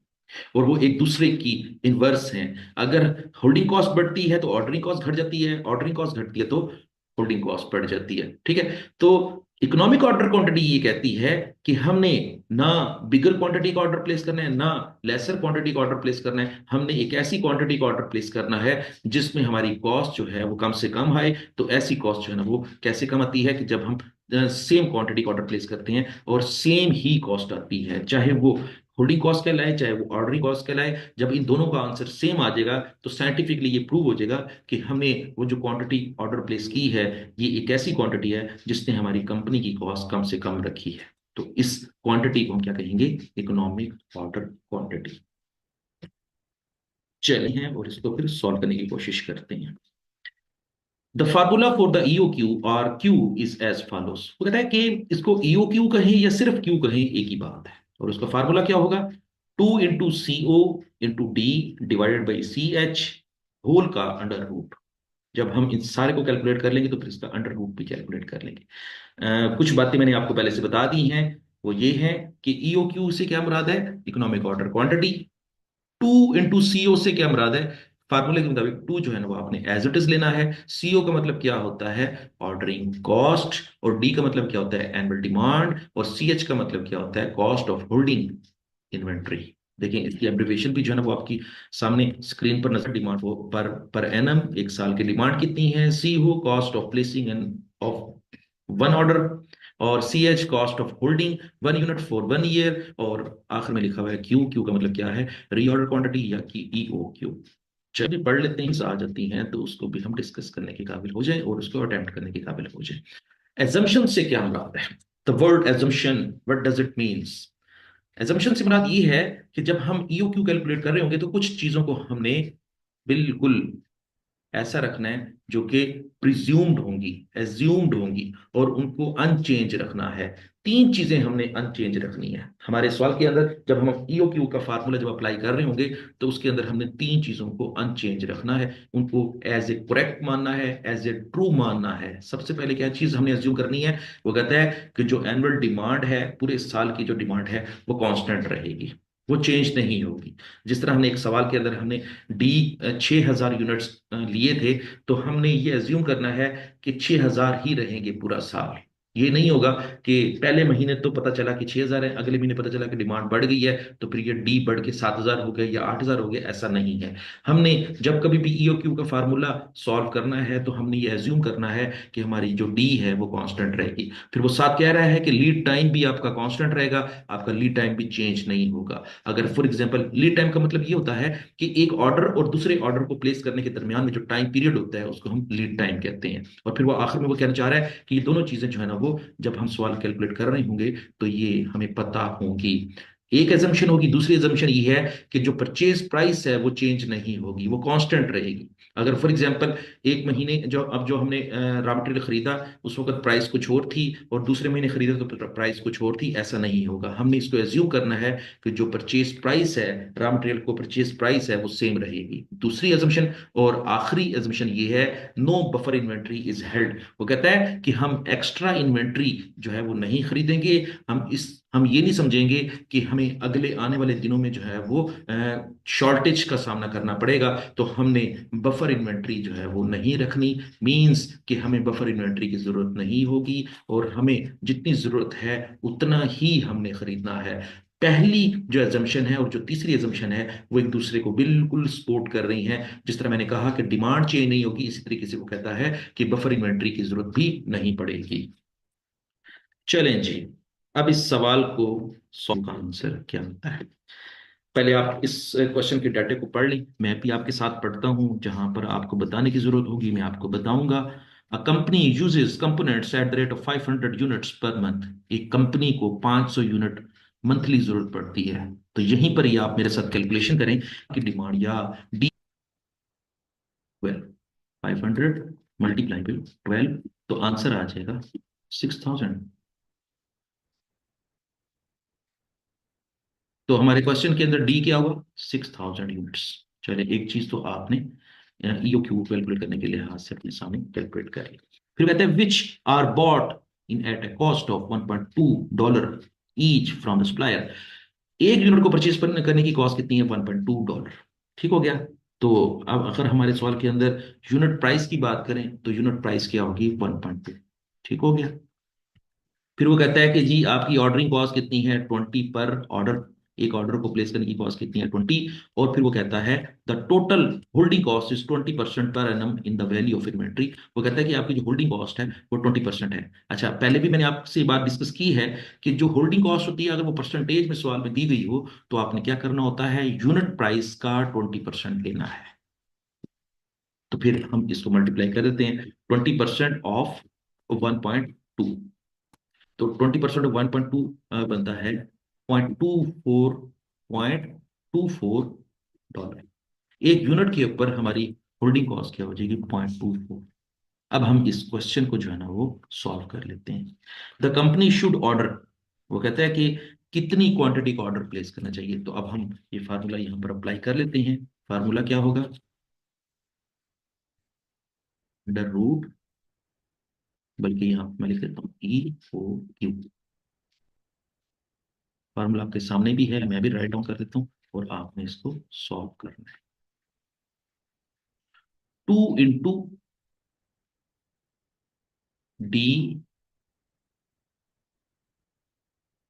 और वो एक दूसरे की इनवर्स हैं। अगर होल्डिंग कॉस्ट बढ़ती है तो ऑर्डरिंग कॉस्ट घट जाती है, ऑर्डरिंग कॉस्ट घटती है तो होल्डिंग कॉस्ट बढ़ जाती है। ठीक है? तो इकोनॉमिक ऑर्डर क्वांटिटी ये कहती है कि हमने ना बिगर क्वांटिटी का ऑर्डर प्लेस करना है, ना लेसर क्वांटिटी का ऑर्डर प्लेस करना है। हमने एक ऐसी क्वांटिटी का ऑर्डर प्लेस करना है जिसमें हमारी कॉस्ट जो है वो कम से कम आए। तो ऐसी कॉस्ट जो है ना वो कैसे कम आती है? कि जब हम सेम क्वांटिटी का ऑर्डर प्लेस करते हैं और सेम ही कॉस्ट आती है, चाहे वो होल्डिंग कॉस्ट कहलाए चाहे वो ऑर्डरिंग कॉस्ट कहलाए। जब इन दोनों का आंसर सेम आ जाएगा तो साइंटिफिकली ये प्रूव हो जाएगा कि हमने वो जो क्वांटिटी ऑर्डर प्लेस की है, ये एक ऐसी क्वांटिटी है जिसने हमारी कंपनी की कॉस्ट कम से कम रखी है। तो इस क्वांटिटी को हम क्या कहेंगे? Economic order quantity. चलिए हैं और इसको फिर सॉल्व करने की कोशिश करते हैं। The formula for the EOQ और Q इज एज फॉलोस। वो कहता है कि इसको EOQ कहें या सिर्फ Q कहें, एक ही बात है। और उसका फार्मूला क्या होगा? 2 × CO × D divided by CH whole का अंडर रूट। जब हम इन सारे को कैलकुलेट कर लेंगे तो फिर इसका अंडर रूट भी कैलकुलेट कर लेंगे। कुछ बातें मैंने आपको पहले से बता दी हैं। वो ये है कि EOQ से क्या मुराद है? Economic order quantity. 2 × CO से क्या मुराद है? फार्मूले के मुताबिक 2 जो है ना वो आपने एज इट इज लेना है। CO का मतलब क्या होता है? Ordering cost. और D का मतलब क्या होता है? Annual demand. और CH का मतलब क्या होता है? Cost of holding inventory. देखिए, इसकी एब्रिविएशन भी जो है ना वो आपकी सामने स्क्रीन पर नजर। डिमांड वो पर एनम, एक साल की डिमांड कितनी है? C हो cost of placing an of one order. और C H cost of holding 1 unit for 1 year, और आखिर में लिखा हुआ है क्यू, क्यू का मतलब क्या है, रीऑर्डर क्वांटिटी या कि ई ओ क्यू। जब भी पढ़ लेते हैं आ जाती हैं तो उसको भी हम डिस्कस करने के काबिल हो जाए और उसको अटेम्प्ट करने के काबिल हो जाए। एजम्पशन से क्या मुराद है? The word assumption, what does it means? Assumption से मुराद ये है कि जब हम ईओ क्यू कैलकुलेट कर रहे होंगे तो कुछ चीजों को हमने बिल्कुल ऐसा रखना है जो कि प्रिज्यूम्ड होंगी, एज्यूम्ड होंगी, और उनको अनचेंज रखना है। तीन चीजें हमने अनचेंज रखनी है हमारे सवाल के अंदर। जब हम ईओ क्यू का फार्मूला जब अप्लाई कर रहे होंगे तो उसके अंदर हमने तीन चीजों को अनचेंज रखना है, उनको एज ए करेक्ट मानना है, एज ए ट्रू मानना है। सबसे पहले क्या चीज हमने एज्यूम करनी है? वो कहता है कि जो एनुअल डिमांड है, पूरे साल की जो डिमांड है, वो कांस्टेंट रहेगी, वो चेंज नहीं होगी। जिस तरह हमने एक सवाल के अंदर हमने डी 6,000 यूनिट्स लिए थे, तो हमने ये एज्यूम करना है कि 6,000 ही रहेंगे पूरा साल। ये नहीं होगा कि पहले महीने तो पता चला कि 6,000 है, अगले महीने पता चला कि डिमांड बढ़ गई है, तो फिर ये डी बढ़ के 7,000 हो गए या 8,000 हो गए। ऐसा नहीं है। हमने जब कभी भी ईओ क्यू का फार्मूला सॉल्व करना है तो हमने ये एज्यूम करना है कि हमारी जो डी है वो कांस्टेंट रहेगी। फिर वो साथ कह रहा है कि लीड टाइम भी आपका कांस्टेंट रहेगा, आपका लीड टाइम भी चेंज नहीं होगा। अगर फॉर एग्जांपल लीड टाइम का मतलब ये होता है कि एक ऑर्डर और दूसरे ऑर्डर को प्लेस करने के दरमियान में जो टाइम पीरियड होता है उसको हम लीड टाइम कहते हैं। और फिर वो आखिर में वो कहना चाह रहा है कि ये दोनों चीजें जो है ना, वो जब हम सवाल कैलकुलेट कर रहे होंगे तो ये हमें पता होगी। एक एजम्पशन होगी, दूसरी एजम्पशन ये है कि जो परचेज प्राइस है वो चेंज नहीं होगी, वो कांस्टेंट रहेगी। अगर फॉर एग्जांपल एक महीने जो हमने रॉ मटेरियल खरीदा, उस वक्त प्राइस कुछ और थी, और दूसरे महीने खरीदा तो प्राइस कुछ और थी, ऐसा नहीं होगा। हमने इसको एज्यूम करना है कि जो परचेज प्राइस है, रॉ मटेरियल को परचेज प्राइस है, वो सेम रहेगी। दूसरी एजम्पशन और आखिरी एजम्पशन ये है, no buffer inventory is held. वो कहता है कि हम एक्स्ट्रा इन्वेंट्री जो है वो नहीं खरीदेंगे। हम ये नहीं समझेंगे कि हमें अगले आने वाले दिनों में जो है वो शॉर्टेज का सामना करना पड़ेगा, तो हमने बफर इन्वेंट्री जो है वो नहीं रखनी। मींस कि हमें बफर इन्वेंट्री की जरूरत नहीं होगी, और हमें जितनी जरूरत है उतना ही हमने खरीदना है। पहली जो एजम्पशन है और जो तीसरी एजम्पशन है वो एक दूसरे को बिल्कुल सपोर्ट कर रही हैं। जिस तरह मैंने कहा कि डिमांड चेंज नहीं होगी, इसी तरीके से वो कहता है कि बफर इन्वेंट्री की जरूरत भी नहीं पड़ेगी। चलें जी, अब इस सवाल को सॉल्व का आंसर क्या होता है? पहले आप इस क्वेश्चन के डाटे को पढ़ लें, मैं भी आपके साथ पढ़ता हूं। जहां पर आपको बताने की जरूरत होगी मैं आपको बताऊंगा। A company uses components at the rate of 500 units per month. एक कंपनी को 500 यूनिट मंथली जरूरत पड़ती है। तो यहीं पर ही आप मेरे साथ कैलकुलेशन करें कि डिमांड या डी 12, 500 मल्टीप्लाई बाई 12, तो आंसर आ जाएगा 6,000। तो हमारे क्वेश्चन के अंदर डी क्या हुआ? 6,000 यूनिट्स। चलिए, एक चीज तो आपने ईओ क्यू कैलकुलेट करने के लिहाज से अपने सामने कैलकुलेट कर ली। फिर कहते हैं which are bought in at a cost of $1.2 each from the supplier. एक यूनिट को परचेज करने की कॉस्ट कितनी है? $1.2। ठीक हो गया। तो अब अगर हमारे सवाल के अंदर यूनिट प्राइस की बात करें तो यूनिट प्राइस क्या होगी? 1.2। ठीक हो गया। फिर वो कहता है कि जी आपकी ऑर्डरिंग कॉस्ट कितनी है? 20 पर ऑर्डर। एक ऑर्डर को प्लेस करने की कॉस्ट कितनी है? 20। और फिर वो कहता है the total holding cost is 20% per annum in the value of inventory. वो कहता है कि आपकी जो होल्डिंग कॉस्ट है वो 20% है। अच्छा, पहले भी मैंने आपसे ये बात डिस्कस की है कि जो होल्डिंग कॉस्ट होती है, अगर वो परसेंटेज में सवाल में दी गई हो तो आपने क्या करना होता है? यूनिट प्राइस का 20% लेना है। तो फिर हम इसको मल्टीप्लाई कर देते हैं, 20% ऑफ 1.2। तो 20% ऑफ 1.2 बनता है 0.24 एक यूनिट के ऊपर हमारी होल्डिंग कॉस्ट क्या हो जाएगी? 0.24। अब हम इस क्वेश्चन को जो है ना वो सॉल्व कर लेते हैं। The company should order. वो कहता है कि कितनी क्वांटिटी का ऑर्डर प्लेस करना चाहिए। तो अब हम ये फार्मूला यहां पर अप्लाई कर लेते हैं। फार्मूला क्या होगा? अंडर रूट, बल्कि यहां मैं लिख देता हूँ EOQ। फार्मूला आपके सामने भी है, मैं भी राइट डाउन कर देता हूँ, और आपने इसको सॉल्व करना है। 2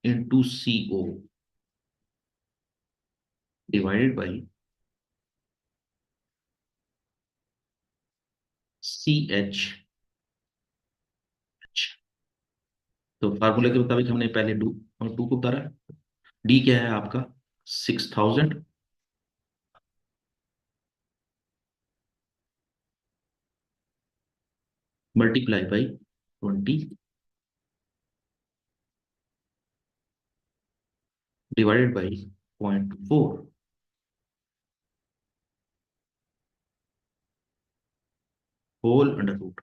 into CO divided by CH। तो फार्मूले के मुताबिक हमने पहले डू और टू को उतारा। डी क्या है आपका 6000 multiply by 20 divided by 0.4 whole under root.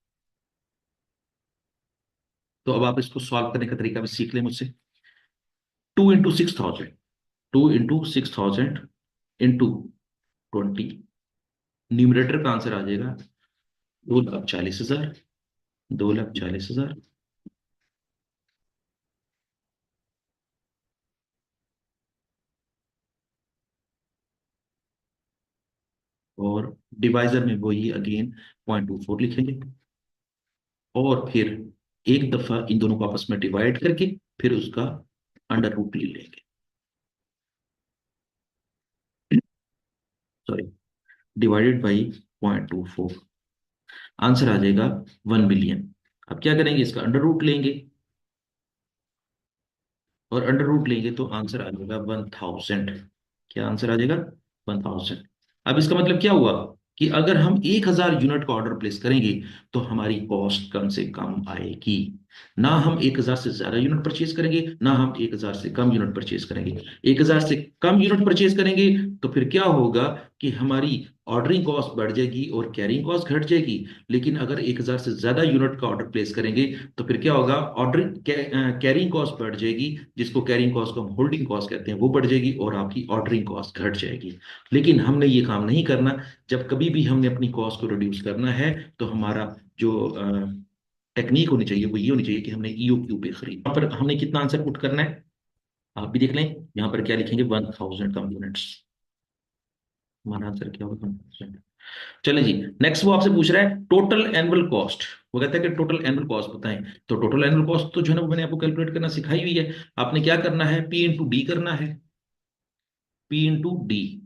तो अब आप इसको सॉल्व करने का तरीका भी सीख लें मुझसे। 2 इंटू 6000, 2 इंटू 6000 इंटू 20, न्यूमरेटर का आंसर आ जाएगा 2,40,000, 2,40,000। और डिवाइजर में वही अगेन 0.24 लिखेंगे, और फिर एक दफा इन दोनों को आपस में डिवाइड करके फिर उसका अंडर रूट ले लेंगे। सॉरी, डिवाइडेड बाई 0.24, आंसर आ जाएगा 1 मिलियन। अब क्या करेंगे, इसका अंडर रूट लेंगे, और अंडर रूट लेंगे तो आंसर आ जाएगा 1000। क्या आंसर आ जाएगा 1000। अब इसका मतलब क्या हुआ कि अगर हम 1000 यूनिट का ऑर्डर प्लेस करेंगे तो हमारी कॉस्ट कम से कम आएगी। ना हम 1000 से ज्यादा यूनिट परचेज करेंगे, ना हम 1000 से कम यूनिट परचेज करेंगे। 1000 से कम यूनिट परचेज करेंगे तो फिर क्या होगा कि हमारी ऑर्डरिंग कॉस्ट बढ़ जाएगी और कैरिंग कॉस्ट घट जाएगी। लेकिन अगर 1000 से ज्यादा यूनिट का ऑर्डर प्लेस करेंगे तो फिर क्या होगा, ऑर्डर कैरिंग कॉस्ट बढ़ जाएगी, जिसको कैरिंग कॉस्ट को हम होल्डिंग कॉस्ट कहते हैं, वो बढ़ जाएगी और आपकी ऑर्डरिंग कॉस्ट घट जाएगी। लेकिन हमने ये काम नहीं करना। जब कभी भी हमने अपनी कॉस्ट को रिड्यूस करना है तो हमारा जो टेक्निक होनी चाहिए वो ये होनी चाहिए कि हमने ईओक्यू पे खरीद, यहाँ पर हमने कितना आंसर पुट करना है आप भी देख लें। यहाँ पर क्या लिखेंगे 1000 कंपोनेंट्स, हमारा आंसर क्या होगा 1000। चले जी, नेक्स्ट वो आपसे पूछ रहा है टोटल एनुअल कॉस्ट। वो कहता है कि टोटल एनुअल कॉस्ट बताएं। तो टोटल एनुअल कॉस्ट तो जो है ना वो मैंने आपको कैलकुलेट करना सिखाई हुई है। आपने क्या करना है, पी इंटू डी करना है। P into D,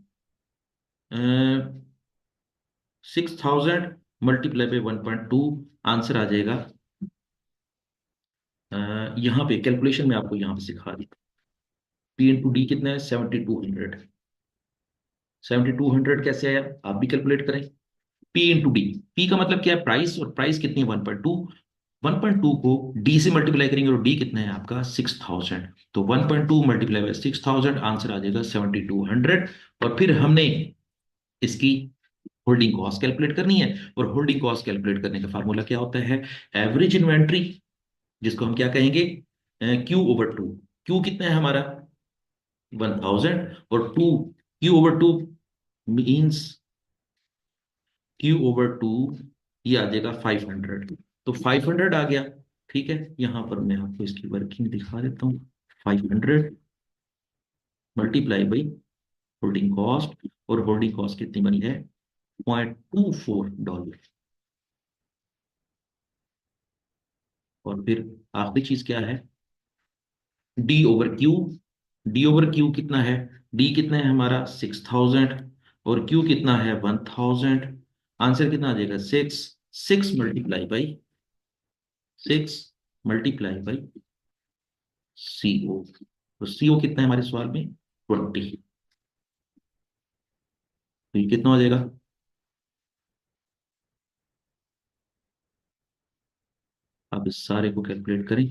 6000 multiply by 1.2, answer आ जाएगा। यहाँ पे कैलकुलेशन में आपको यहाँ पे सिखा दी। पी इंटू डी कितना है 7200। 7200 कैसे आया आप भी कैलकुलेट करें। पी इंटू डी, पी का मतलब क्या है प्राइस, और प्राइस कितनी है 1.2। 1.2 को डी से मल्टीप्लाई करेंगे और डी कितना है आपका 6000। तो 1.2 मल्टीप्लाई बाय 6000, आंसर आ जाएगा 7200। और फिर हमने इसकी होल्डिंग कॉस्ट कैलकुलेट करनी है। और होल्डिंग कॉस्ट कैलकुलेट करने का फार्मूला क्या होता है, एवरेज इन्वेंट्री, जिसको हम क्या कहेंगे Q/2। क्यू कितना है हमारा 1000, और टू, Q/2 मीन्स Q/2, ये आ जाएगा 500। तो 500 आ गया। ठीक है, यहां पर मैं आपको इसकी वर्किंग दिखा देता हूँ। 500 मल्टीप्लाई बाई होल्डिंग कॉस्ट, और होल्डिंग कॉस्ट कितनी बनी है $0.24। और फिर आखिरी चीज क्या है, D/Q। D/Q कितना है, डी कितना है हमारा 6000, और क्यू कितना है 1000। आंसर कितना आ जाएगा 6। 6 मल्टीप्लाई बाई CO। तो CO कितना है हमारे सवाल में 20। तो ये कितना हो जाएगा, आप इस सारे को कैलकुलेट करें।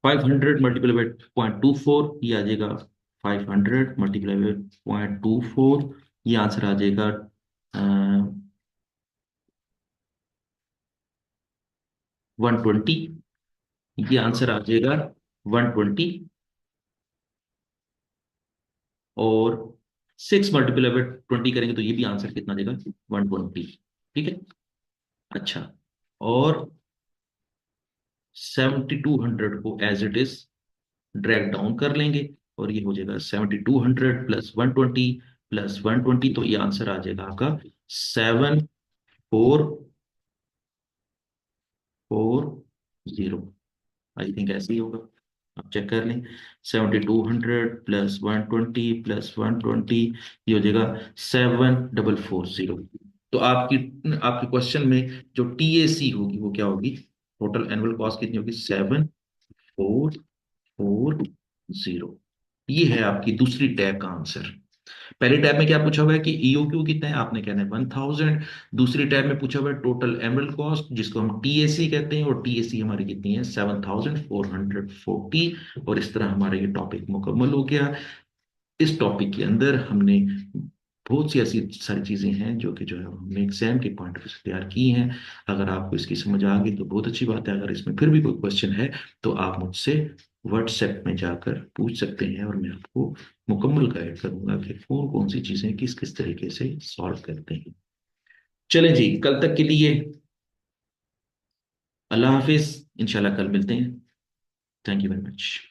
500 मल्टीप्लाई बाई 0.24, ये आ जाएगा 500 मल्टीप्लाई बाई 0.24, ये आंसर आ जाएगा 120। ये आंसर आ जाएगा 120। और 6 मल्टीप्लाई बाई 20 करेंगे तो ये भी आंसर कितना देगा 120। ठीक है, अच्छा। और 7200 को as it is drag down कर लेंगे, और ये हो जाएगा 7200 प्लस 120 तो ये आंसर आ जाएगा आपका 7440। आई थिंक ऐसे ही होगा। आप चेक कर लें, 7200 प्लस 120 प्लस 120, ये हो जाएगा 7440। तो आपकी आपके क्वेश्चन में जो टीएसी होगी वो क्या होगी, टोटल एनुअल कॉस्ट कितनी होगी, 7440। ये है आपकी दूसरी टैब का आंसर। पहले टैब में क्या पूछा हुआ है कि ईओक्यू कितना है, आपने कहना है 1000। दूसरी टैब में पूछा हुआ है टोटल एमरल कॉस्ट, जिसको हम टीएसी कहते हैं, और टीएसी हमारी कितनी है, 7440। और इस तरह हमारा ये टॉपिक मुकम्मल हो गया। इस टॉपिक के अंदर हमने बहुत सी ऐसी सारी चीजें हैं जो कि जो है हमने एग्जाम के पॉइंट ऑफ व्यू से तैयार की हैं। अगर आपको इसकी समझ आ गई तो बहुत अच्छी बात है। अगर इसमें फिर भी कोई क्वेश्चन है तो आप मुझसे व्हाट्सएप में जाकर पूछ सकते हैं, और मैं आपको मुकम्मल गाइड करूंगा कि कौन कौन सी चीजें किस किस तरीके से सॉल्व करते हैं। चलें जी, कल तक के लिए अल्लाह हाफिज, इंशाल्लाह कल मिलते हैं। Thank you very much.